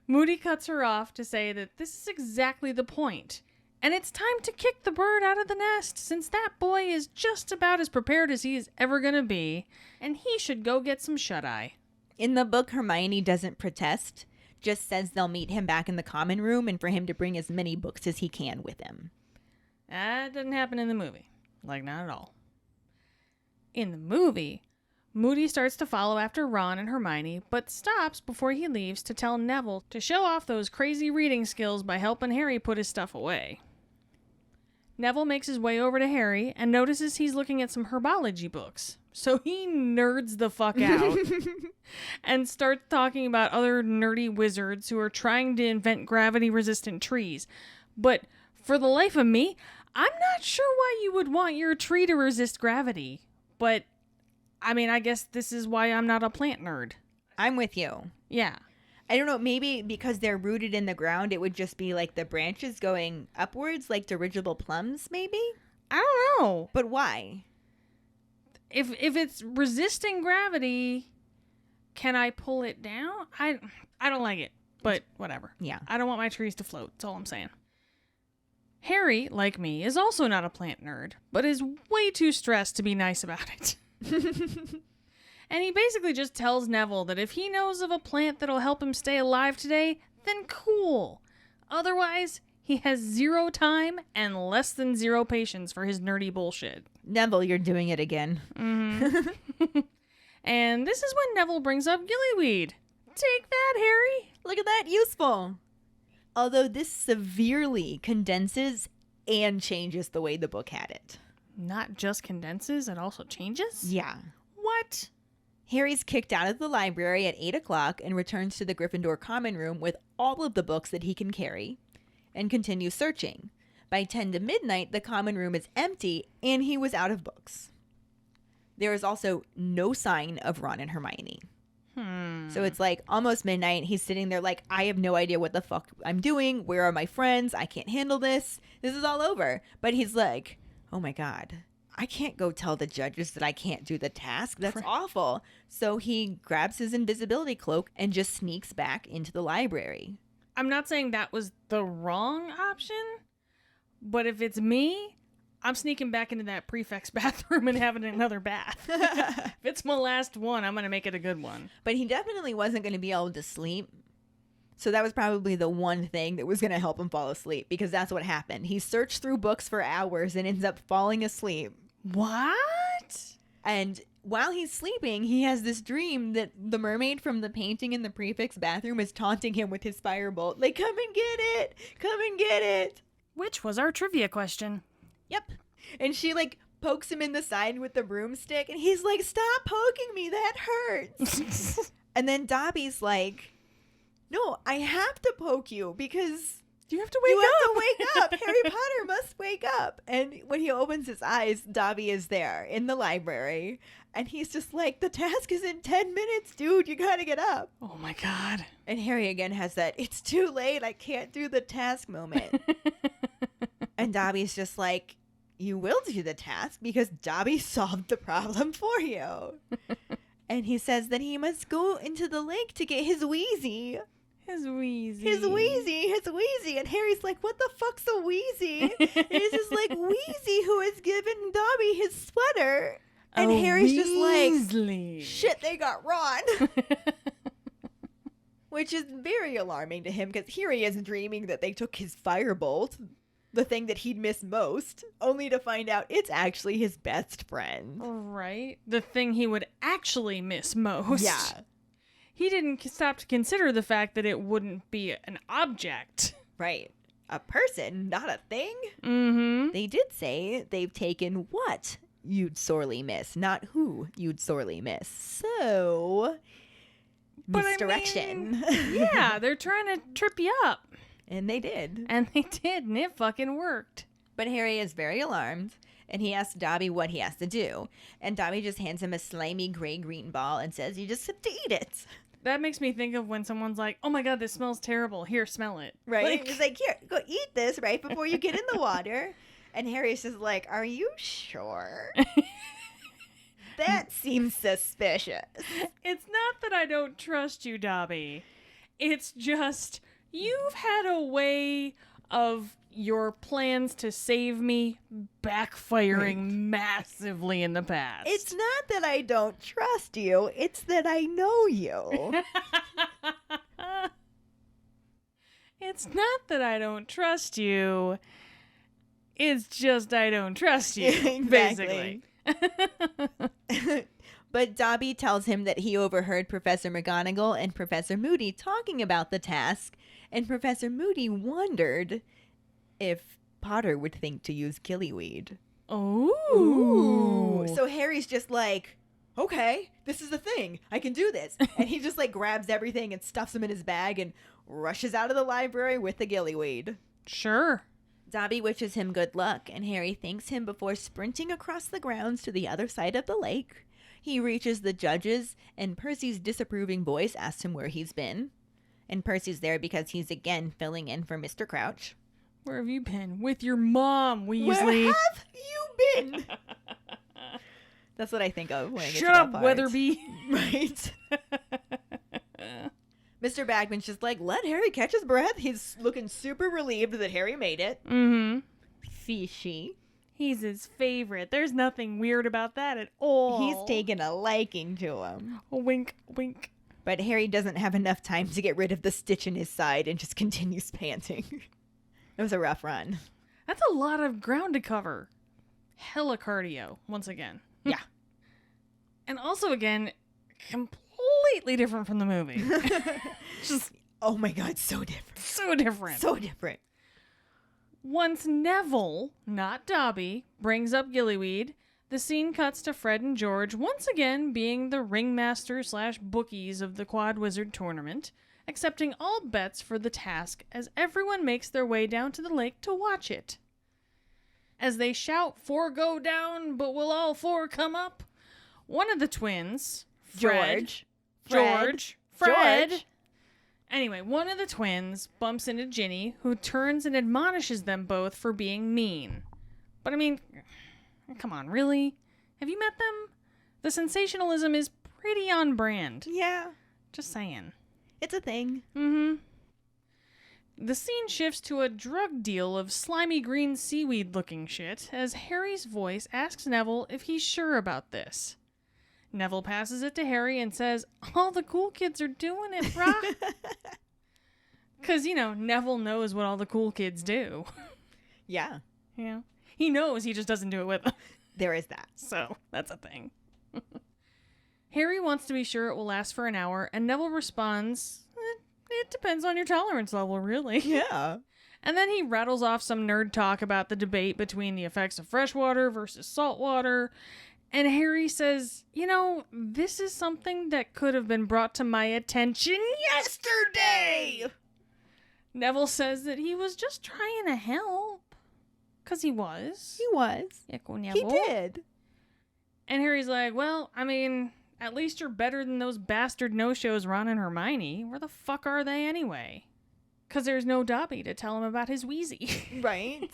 Moody cuts her off to say that this is exactly the point, and it's time to kick the bird out of the nest since that boy is just about as prepared as he is ever going to be, and he should go get some shut-eye. In the book, Hermione doesn't protest, just says they'll meet him back in the common room and for him to bring as many books as he can with him. That didn't happen in the movie. Not at all. In the movie, Moody starts to follow after Ron and Hermione, but stops before he leaves to tell Neville to show off those crazy reading skills by helping Harry put his stuff away. Neville makes his way over to Harry and notices he's looking at some herbology books. So he nerds the fuck out and starts talking about other nerdy wizards who are trying to invent gravity-resistant trees. But for the life of me, I'm not sure why you would want your tree to resist gravity. But, I mean, I guess this is why I'm not a plant nerd. I'm with you. Yeah. I don't know, maybe because they're rooted in the ground, it would just be like the branches going upwards, like dirigible plums, maybe? I don't know. But why? If it's resisting gravity, can I pull it down? I don't like it, but whatever. Yeah. I don't want my trees to float. That's all I'm saying. Harry, like me, is also not a plant nerd, but is way too stressed to be nice about it. And he basically just tells Neville that if he knows of a plant that'll help him stay alive today, then cool. Otherwise, he has 0 time and less than 0 patience for his nerdy bullshit. Neville, you're doing it again. Mm-hmm. And this is when Neville brings up gillyweed. Take that, Harry. Look at that, useful. Although this severely condenses and changes the way the book had it. Not just condenses, it also changes? Yeah. What? Harry's kicked out of the library at 8 o'clock and returns to the Gryffindor common room with all of the books that he can carry and continues searching. By 10 to midnight, the common room is empty and he was out of books. There is also no sign of Ron and Hermione. So it's like almost midnight. He's sitting there like, I have no idea what the fuck I'm doing. Where are my friends? I can't handle this. This is all over. But he's like, oh my God, I can't go tell the judges that I can't do the task. That's awful. So he grabs his invisibility cloak and just sneaks back into the library. I'm not saying that was the wrong option, but if it's me, I'm sneaking back into that prefect's bathroom and having another bath. If it's my last one, I'm going to make it a good one. But he definitely wasn't going to be able to sleep. So that was probably the one thing that was going to help him fall asleep, because that's what happened. He searched through books for hours and ends up falling asleep. What? And while he's sleeping, he has this dream that the mermaid from the painting in the prefect's bathroom is taunting him with his firebolt. Like, come and get it! Come and get it! Which was our trivia question. Yep. And she, like, pokes him in the side with the broomstick, and he's like, stop poking me, that hurts! And then Dobby's like, no, I have to poke you, because you have to wake up! Harry Potter must wake up! And when he opens his eyes, Dobby is there in the library, and he's just like, the task is in 10 minutes, dude, you gotta get up. Oh my God. And Harry again has that, it's too late, I can't do the task moment. And Dobby's just like, you will do the task because Dobby solved the problem for you. And he says that he must go into the lake to get his Wheezy. His Wheezy. His Wheezy. His Wheezy. And Harry's like, what the fuck's a Wheezy? And he's just like, Wheezy, who has given Dobby his sweater. And Harry's just like, shit, they got Ron. Which is very alarming to him, because here he is dreaming that they took his firebolt, the thing that he'd miss most, only to find out it's actually his best friend. Right. The thing he would actually miss most. Yeah. He didn't stop to consider the fact that it wouldn't be an object. Right. A person, not a thing. Mm-hmm. They did say they've taken what you'd sorely miss, not who you'd sorely miss. So, but misdirection. I mean, yeah, they're trying to trip you up. And they did. And they did, and it fucking worked. But Harry is very alarmed, and he asks Dobby what he has to do. And Dobby just hands him a slimy gray-green ball and says, you just have to eat it. That makes me think of when someone's like, oh my God, this smells terrible. Here, smell it. Right? He's like, here, go eat this right before you get in the water. And Harry's just like, are you sure? That seems suspicious. It's not that I don't trust you, Dobby. It's just, you've had a way of your plans to save me backfiring massively in the past. It's not that I don't trust you. It's that I know you. It's not that I don't trust you. It's just I don't trust you, Exactly. basically. But Dobby tells him that he overheard Professor McGonagall and Professor Moody talking about the task, and Professor Moody wondered if Potter would think to use gillyweed. Ooh. So Harry's just like, okay, this is the thing. I can do this. And he just like grabs everything and stuffs them in his bag and rushes out of the library with the gillyweed. Sure. Dobby wishes him good luck, and Harry thanks him before sprinting across the grounds to the other side of the lake. He reaches the judges, and Percy's disapproving voice asks him where he's been. And Percy's there because he's again filling in for Mr. Crouch. Where have you been? With your mom, Weasley. Where have you been? That's what I think of when I get to Shut that up, part. Weatherby. Right. Mr. Bagman's just like, let Harry catch his breath. He's looking super relieved that Harry made it. Mm-hmm. Fishy. He's his favorite. There's nothing weird about that at all. He's taken a liking to him. Wink, wink. But Harry doesn't have enough time to get rid of the stitch in his side and just continues panting. It was a rough run. That's a lot of ground to cover. Hella cardio, once again. Yeah. And also, again, completely different from the movie. Just Oh my god, so different. so different. So different. Once Neville, not Dobby, brings up gillyweed, the scene cuts to Fred and George once again being the ringmaster/bookies of the Quad Wizard tournament, accepting all bets for the task as everyone makes their way down to the lake to watch it. As they shout, "4 go down, but will all 4 come up?" One of the twins, Fred. Anyway, one of the twins bumps into Ginny, who turns and admonishes them both for being mean. But I mean, come on, really? Have you met them? The sensationalism is pretty on brand. Yeah. Just saying. It's a thing. Mm-hmm. The scene shifts to a drug deal of slimy green seaweed-looking shit as Harry's voice asks Neville if he's sure about this. Neville passes it to Harry and says, all the cool kids are doing it, brah. Because, Neville knows what all the cool kids do. Yeah. Yeah. He knows, he just doesn't do it with them. There is that. So, that's a thing. Harry wants to be sure it will last for an hour, and Neville responds, it depends on your tolerance level, really. Yeah. And then he rattles off some nerd talk about the debate between the effects of freshwater versus saltwater. And Harry says, this is something that could have been brought to my attention yesterday. Neville says that he was just trying to help. Because he was. He was. Echo Neville. He did. And Harry's like, well, I mean, at least you're better than those bastard no-shows Ron and Hermione. Where the fuck are they anyway? Because there's no Dobby to tell him about his wheezy. Right.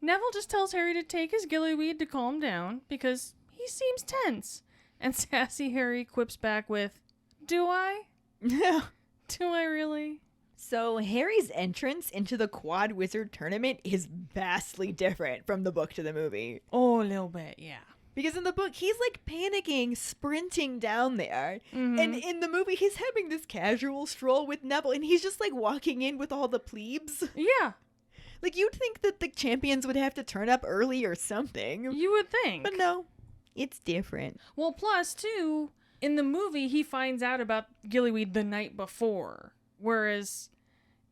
Neville just tells Harry to take his gillyweed to calm down because he seems tense. And sassy Harry quips back with, do I? Yeah. Do I really? So Harry's entrance into the Quad Wizard tournament is vastly different from the book to the movie. Oh, a little bit, yeah. Because in the book, he's like panicking, sprinting down there. Mm-hmm. And in the movie, he's having this casual stroll with Neville, and he's just like walking in with all the plebes. Yeah. Like, you'd think that the champions would have to turn up early or something. You would think. But no, it's different. Well, plus, too, in the movie, he finds out about gillyweed the night before. Whereas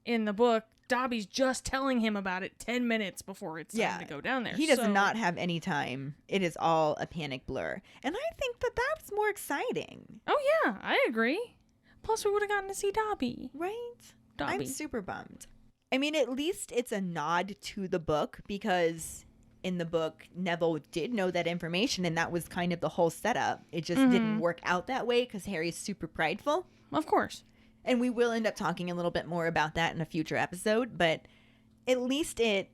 in the book, Dobby's just telling him about it 10 minutes before it's time to go down there. He does not have any time. It is all a panic blur. And I think that that's more exciting. Oh, yeah, I agree. Plus, we would have gotten to see Dobby. Right? Dobby. I'm super bummed. I mean, at least it's a nod to the book because in the book, Neville did know that information and that was kind of the whole setup. It just didn't work out that way because Harry's super prideful. Of course. And we will end up talking a little bit more about that in a future episode, but at least it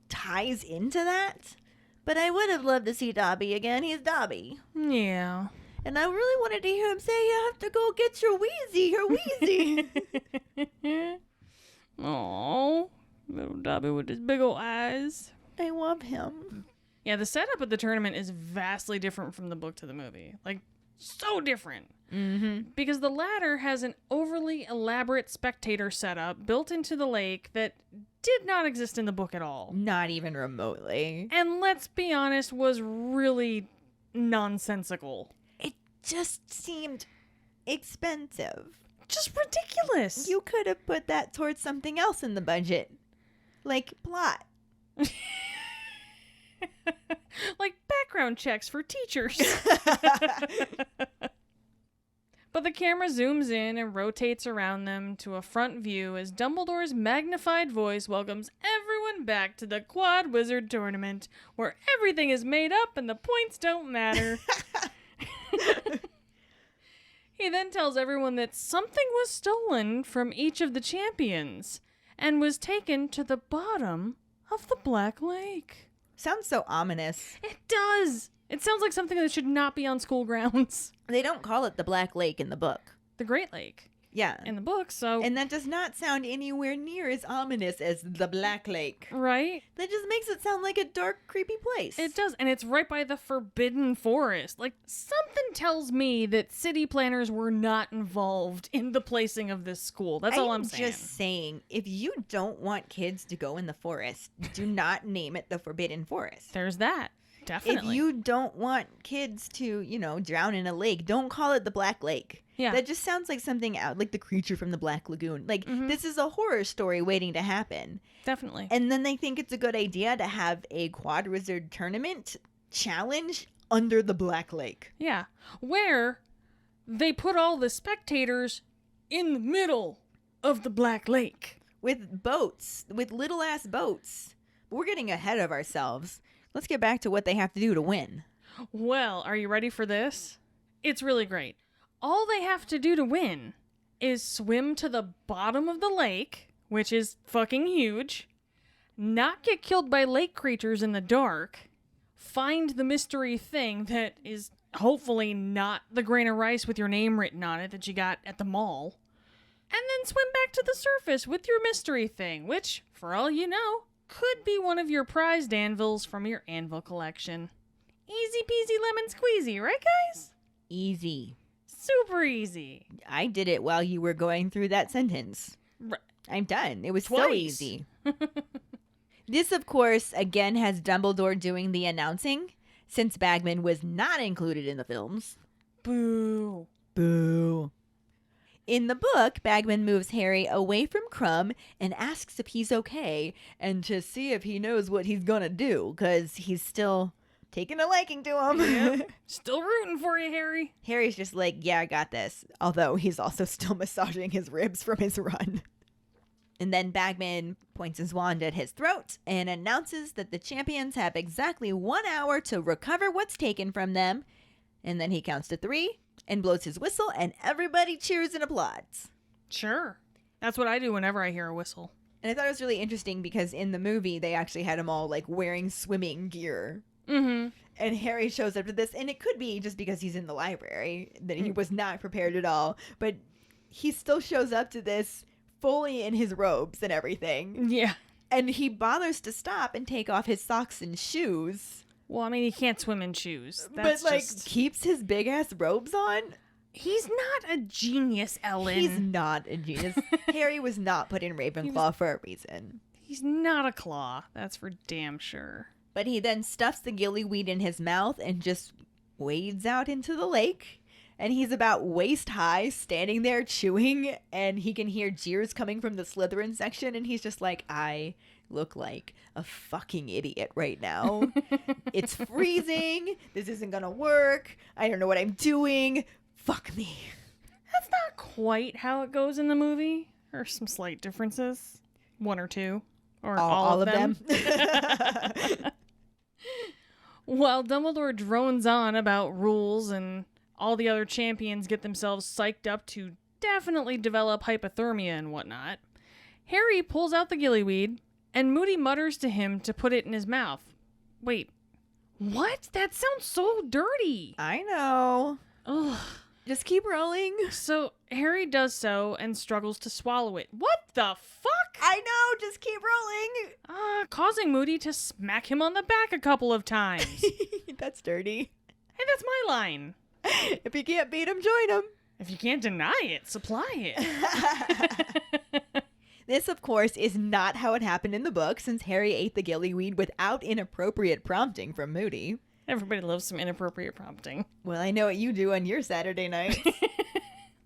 ties into that. But I would have loved to see Dobby again. He's Dobby. Yeah. And I really wanted to hear him say, you have to go get your wheezy. Oh, little Dobby with his big old eyes. I love him. Yeah, the setup of the tournament is vastly different from the book to the movie. Like, so different. Because the latter has an overly elaborate spectator setup built into the lake that did not exist in the book at all. Not even remotely. And let's be honest, was really nonsensical. It just seemed expensive. Just ridiculous. You could have put that towards something else in the budget. Like plot. Like background checks for teachers. But the camera zooms in and rotates around them to a front view as Dumbledore's magnified voice welcomes everyone back to the Quad Wizard Tournament, where everything is made up and the points don't matter. He then tells everyone that something was stolen from each of the champions and was taken to the bottom of the Black Lake. Sounds so ominous. It does. It sounds like something that should not be on school grounds. They don't call it the Black Lake in the book. The Great Lake. Yeah. In the book, so... And that does not sound anywhere near as ominous as the Black Lake. Right? That just makes it sound like a dark, creepy place. It does, and it's right by the Forbidden Forest. Like, something tells me that city planners were not involved in the placing of this school. That's all I'm saying. Just saying, if you don't want kids to go in the forest, do not name it the Forbidden Forest. There's that. Definitely. If you don't want kids to, drown in a lake, don't call it the Black Lake. Yeah. That just sounds like something out, like the creature from the Black Lagoon. Like, this is a horror story waiting to happen. Definitely. And then they think it's a good idea to have a Quad Wizard tournament challenge under the Black Lake. Yeah. Where they put all the spectators in the middle of the Black Lake. With boats, with little-ass boats. We're getting ahead of ourselves. Let's get back to what they have to do to win. Well, are you ready for this? It's really great. All they have to do to win is swim to the bottom of the lake, which is fucking huge, not get killed by lake creatures in the dark, find the mystery thing that is hopefully not the grain of rice with your name written on it that you got at the mall, and then swim back to the surface with your mystery thing, which, for all you know, could be one of your prized anvils from your anvil collection. Easy peasy lemon squeezy, right guys? Easy. Super easy. I did it while you were going through that sentence. I'm done. It was so easy. This, of course, again has Dumbledore doing the announcing, since Bagman was not included in the films. Boo. Boo. In the book, Bagman moves Harry away from Crumb and asks if he's okay and to see if he knows what he's gonna do, because he's still taking a liking to him. Yep. Still rooting for you, Harry. Harry's just like, yeah, I got this. Although he's also still massaging his ribs from his run. And then Bagman points his wand at his throat and announces that the champions have exactly 1 hour to recover what's taken from them. And then he counts to 3 and blows his whistle, and everybody cheers and applauds. Sure. That's what I do whenever I hear a whistle. And I thought it was really interesting because in the movie, they actually had them all like wearing swimming gear. Mm-hmm. And Harry shows up to this, and it could be just because he's in the library that he was not prepared at all, but he still shows up to this fully in his robes and everything. Yeah. And he bothers to stop and take off his socks and shoes. Well, I mean, he can't swim in shoes. That's but, just... keeps his big-ass robes on? He's not a genius, Ellen. He's not a genius. Harry was not put in Ravenclaw for a reason. He's not a claw. That's for damn sure. But he then stuffs the gillyweed in his mouth and just wades out into the lake. And he's about waist high, standing there chewing, and he can hear jeers coming from the Slytherin section, and he's just like, I look like a fucking idiot right now. It's freezing. This isn't gonna work. I don't know what I'm doing. Fuck me. That's not quite how it goes in the movie. There's some slight differences. 1 or 2. Or all of them. While Dumbledore drones on about rules and all the other champions get themselves psyched up to definitely develop hypothermia and whatnot, Harry pulls out the gillyweed, and Moody mutters to him to put it in his mouth. Wait, what? That sounds so dirty. I know. Ugh. Just keep rolling. So Harry does so and struggles to swallow it. What the fuck? I know, just keep rolling. Causing Moody to smack him on the back a couple of times. That's dirty. Hey, that's my line. If you can't beat him, join him. If you can't deny it, supply it. This, of course, is not how it happened in the book, since Harry ate the gillyweed without inappropriate prompting from Moody. Everybody loves some inappropriate prompting. Well, I know what you do on your Saturday nights.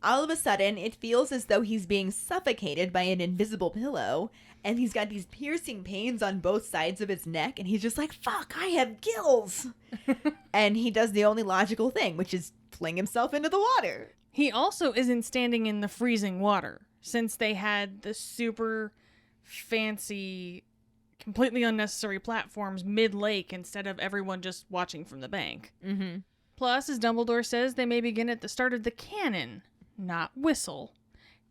All of a sudden, it feels as though he's being suffocated by an invisible pillow, and he's got these piercing pains on both sides of his neck, and he's just like, fuck, I have gills! And he does the only logical thing, which is fling himself into the water. He also isn't standing in the freezing water, since they had the super fancy, completely unnecessary platforms mid-lake instead of everyone just watching from the bank. Mm-hmm. Plus, as Dumbledore says, they may begin at the start of the cannon, not whistle.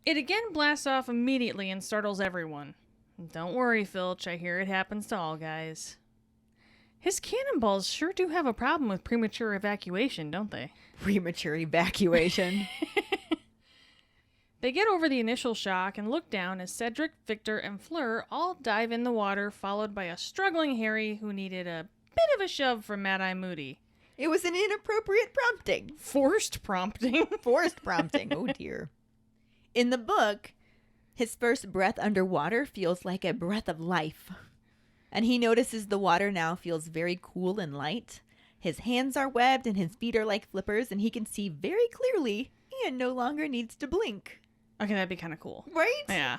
It again blasts off immediately and startles everyone. Don't worry, Filch, I hear it happens to all guys. His cannonballs sure do have a problem with premature evacuation, don't they? Premature evacuation. They get over the initial shock and look down as Cedric, Victor, and Fleur all dive in the water, followed by a struggling Harry who needed a bit of a shove from Mad-Eye Moody. It was an inappropriate prompting. Forced prompting. Forced prompting. Oh, dear. In the book, his first breath underwater feels like a breath of life. And he notices the water now feels very cool and light. His hands are webbed and his feet are like flippers, and he can see very clearly and no longer needs to blink. Okay, that'd be kind of cool. Right? Yeah.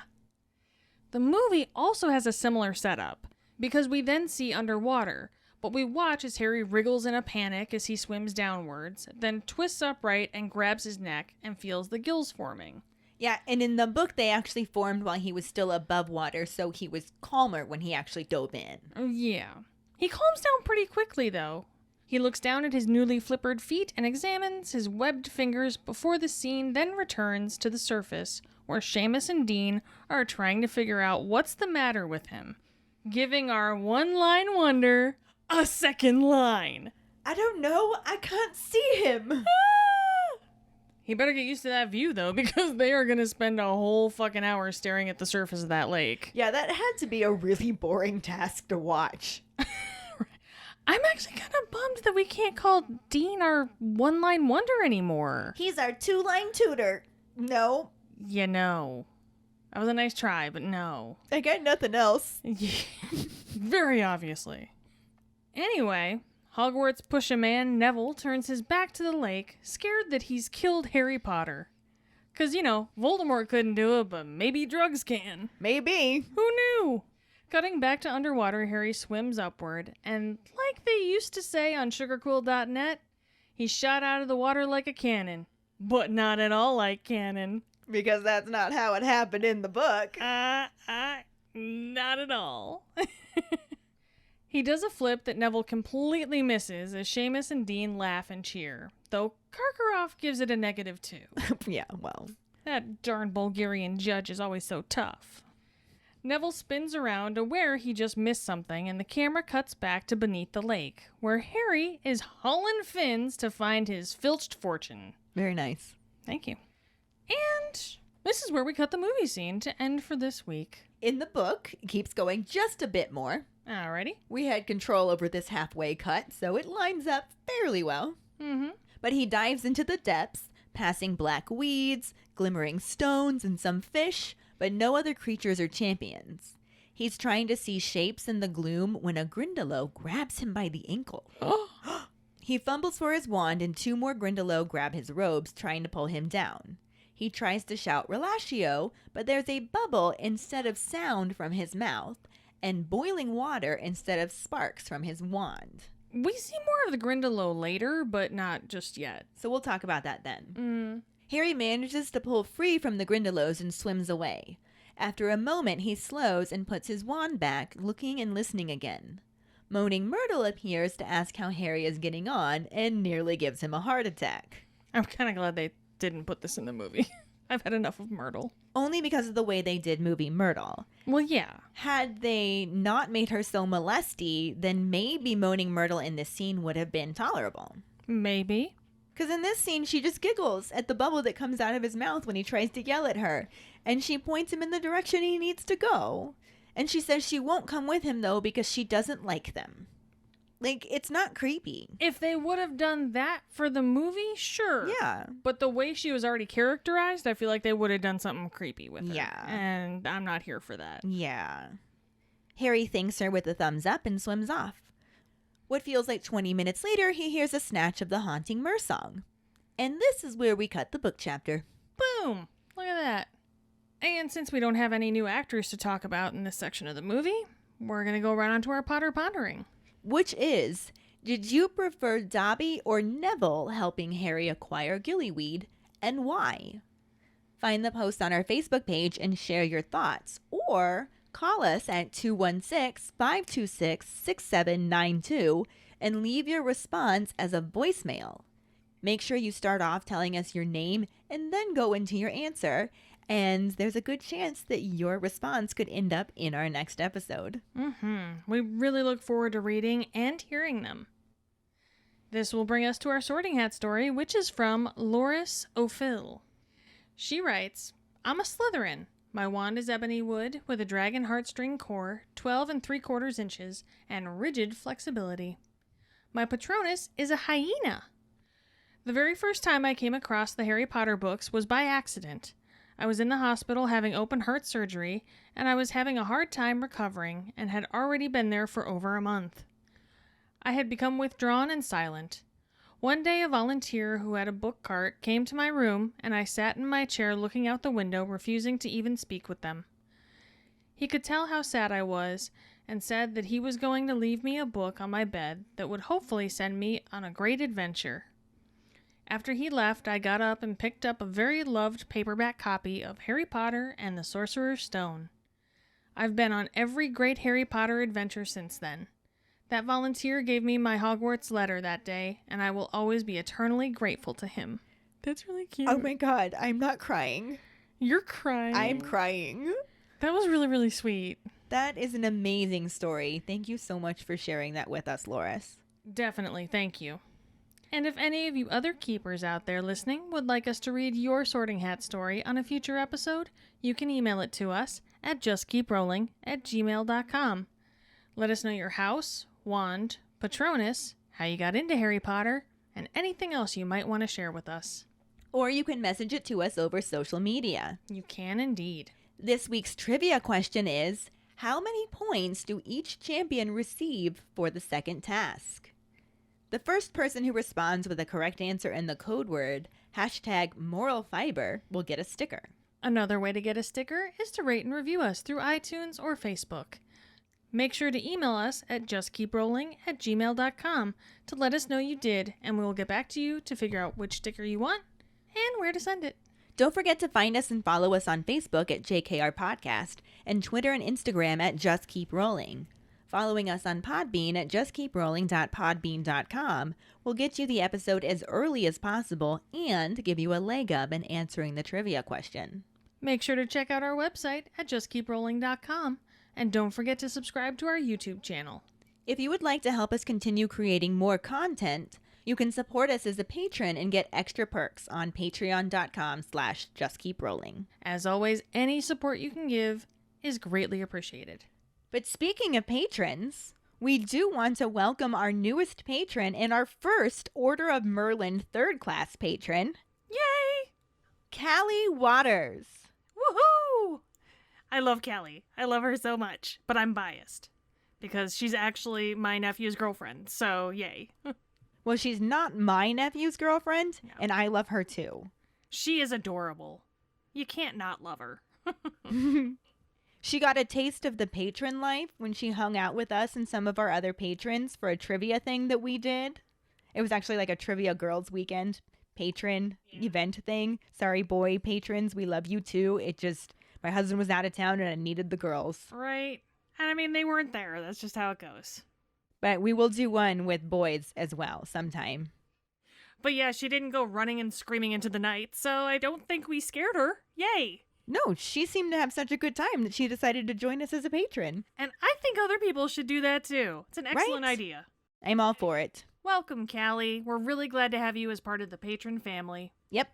The movie also has a similar setup, because we then see underwater, but we watch as Harry wriggles in a panic as he swims downwards, then twists upright and grabs his neck and feels the gills forming. Yeah, and in the book, they actually formed while he was still above water, so he was calmer when he actually dove in. Yeah. He calms down pretty quickly, though. He looks down at his newly flippered feet and examines his webbed fingers before the scene then returns to the surface, where Seamus and Dean are trying to figure out what's the matter with him, giving our one-line wonder a second line. I don't know. I can't see him. He better get used to that view, though, because they are going to spend a whole fucking hour staring at the surface of that lake. Yeah, that had to be a really boring task to watch. I'm actually kind of bummed that we can't call Dean our one-line wonder anymore. He's our two-line tutor. No. You know. That was a nice try, but no. I got nothing else. Very obviously. Anyway, Hogwarts push-a-man Neville turns his back to the lake, scared that he's killed Harry Potter. 'Cause, you know, Voldemort couldn't do it, but maybe drugs can. Maybe. Who knew? Cutting back to underwater, Harry swims upward, and like they used to say on sugarcool.net, he shot out of the water like a cannon. But not at all like cannon. Because that's not how it happened in the book. Not at all. He does a flip that Neville completely misses as Seamus and Dean laugh and cheer, though Karkaroff gives it a -2. Yeah, well. That darn Bulgarian judge is always so tough. Neville spins around, aware he just missed something, and the camera cuts back to beneath the lake, where Harry is hauling fins to find his filched fortune. Very nice. Thank you. And this is where we cut the movie scene to end for this week. In the book, it keeps going just a bit more. Alrighty. We had control over this halfway cut, so it lines up fairly well. Mm-hmm. But he dives into the depths, passing black weeds, glimmering stones, and some fish, but no other creatures or champions. He's trying to see shapes in the gloom when a Grindylow grabs him by the ankle. He fumbles for his wand and 2 more Grindylow grab his robes, trying to pull him down. He tries to shout Relatio, but there's a bubble instead of sound from his mouth, and boiling water instead of sparks from his wand. We see more of the Grindylow later, but not just yet. So we'll talk about that then. Harry manages to pull free from the Grindylows and swims away. After a moment, he slows and puts his wand back, looking and listening again. Moaning Myrtle appears to ask how Harry is getting on and nearly gives him a heart attack. I'm kind of glad they didn't put this in the movie. I've had enough of Myrtle. Only because of the way they did movie Myrtle. Well, yeah. Had they not made her so molesty, then maybe moaning Myrtle in this scene would have been tolerable. Maybe. Because in this scene, she just giggles at the bubble that comes out of his mouth when he tries to yell at her. And she points him in the direction he needs to go. And she says she won't come with him, though, because she doesn't like them. Like, it's not creepy. If they would have done that for the movie, sure. Yeah. But the way she was already characterized, I feel like they would have done something creepy with her. Yeah. And I'm not here for that. Yeah. Harry thanks her with a thumbs up and swims off. What feels like 20 minutes later, he hears a snatch of the haunting Mer song. And this is where we cut the book chapter. Boom! Look at that. And since we don't have any new actors to talk about in this section of the movie, we're going to go right on to our Potter Pondering. Which is, did you prefer Dobby or Neville helping Harry acquire gillyweed, and why? Find the post on our Facebook page and share your thoughts, or call us at 216-526-6792 and leave your response as a voicemail. Make sure you start off telling us your name and then go into your answer, and there's a good chance that your response could end up in our next episode. We really look forward to reading and hearing them. This will bring us to our Sorting Hat story, which is from Loris O'Phil. She writes, I'm a Slytherin. My wand is ebony wood with a dragon heartstring core, 12 3/4 inches, and rigid flexibility. My Patronus is a hyena. The very first time I came across the Harry Potter books was by accident. I was in the hospital having open heart surgery, and I was having a hard time recovering and had already been there for over a month. I had become withdrawn and silent. One day a volunteer who had a book cart came to my room, and I sat in my chair looking out the window, refusing to even speak with them. He could tell how sad I was, and said that he was going to leave me a book on my bed that would hopefully send me on a great adventure. After he left, I got up and picked up a very loved paperback copy of Harry Potter and the Sorcerer's Stone. I've been on every great Harry Potter adventure since then. That volunteer gave me my Hogwarts letter that day, and I will always be eternally grateful to him. That's really cute. Oh my god, I'm not crying. You're crying. I'm crying. That was really, really sweet. That is an amazing story. Thank you so much for sharing that with us, Loris. Definitely, thank you. And if any of you other keepers out there listening would like us to read your Sorting Hat story on a future episode, you can email it to us at justkeeprolling@gmail.com. Let us know your house, wand, Patronus, how you got into Harry Potter, and anything else you might want to share with us. Or you can message it to us over social media. You can indeed. This week's trivia question is, how many points do each champion receive for the second task? The first person who responds with a correct answer in the code word, #moralfiber, will get a sticker. Another way to get a sticker is to rate and review us through iTunes or Facebook. Make sure to email us at justkeeprolling@gmail.com to let us know you did, and we will get back to you to figure out which sticker you want and where to send it. Don't forget to find us and follow us on Facebook at JKR Podcast and Twitter and Instagram at Just Keep Rolling. Following us on Podbean at justkeeprolling.podbean.com will get you the episode as early as possible and give you a leg up in answering the trivia question. Make sure to check out our website at justkeeprolling.com, and don't forget to subscribe to our YouTube channel. If you would like to help us continue creating more content, you can support us as a patron and get extra perks on patreon.com/justkeeprolling. As always, any support you can give is greatly appreciated. But speaking of patrons, we do want to welcome our newest patron and our first Order of Merlin third-class patron. Yay! Callie Waters. Woohoo! I love Cali. I love her so much, but I'm biased because she's actually my nephew's girlfriend, so yay. Well, she's not my nephew's girlfriend, No. and I love her too. She is adorable. You can't not love her. She got a taste of the patron life when she hung out with us and some of our other patrons for a trivia thing that we did. It was actually like a trivia girls weekend patron event thing. Sorry, boy patrons, we love you too. It just, my husband was out of town and I needed the girls. Right. And I mean, they weren't there. That's just how it goes. But we will do one with boys as well sometime. But yeah, she didn't go running and screaming into the night, so I don't think we scared her. Yay! No, she seemed to have such a good time that she decided to join us as a patron. And I think other people should do that too. It's an excellent Right? idea. I'm all for it. Welcome, Callie. We're really glad to have you as part of the patron family. Yep.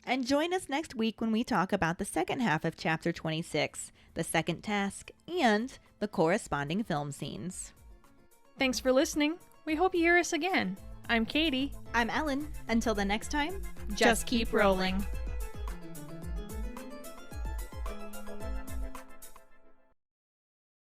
And join us next week when we talk about the second half of Chapter 26, the second task, and the corresponding film scenes. Thanks for listening. We hope you hear us again. I'm Kayde. I'm Ellen. Until the next time, Just keep rolling.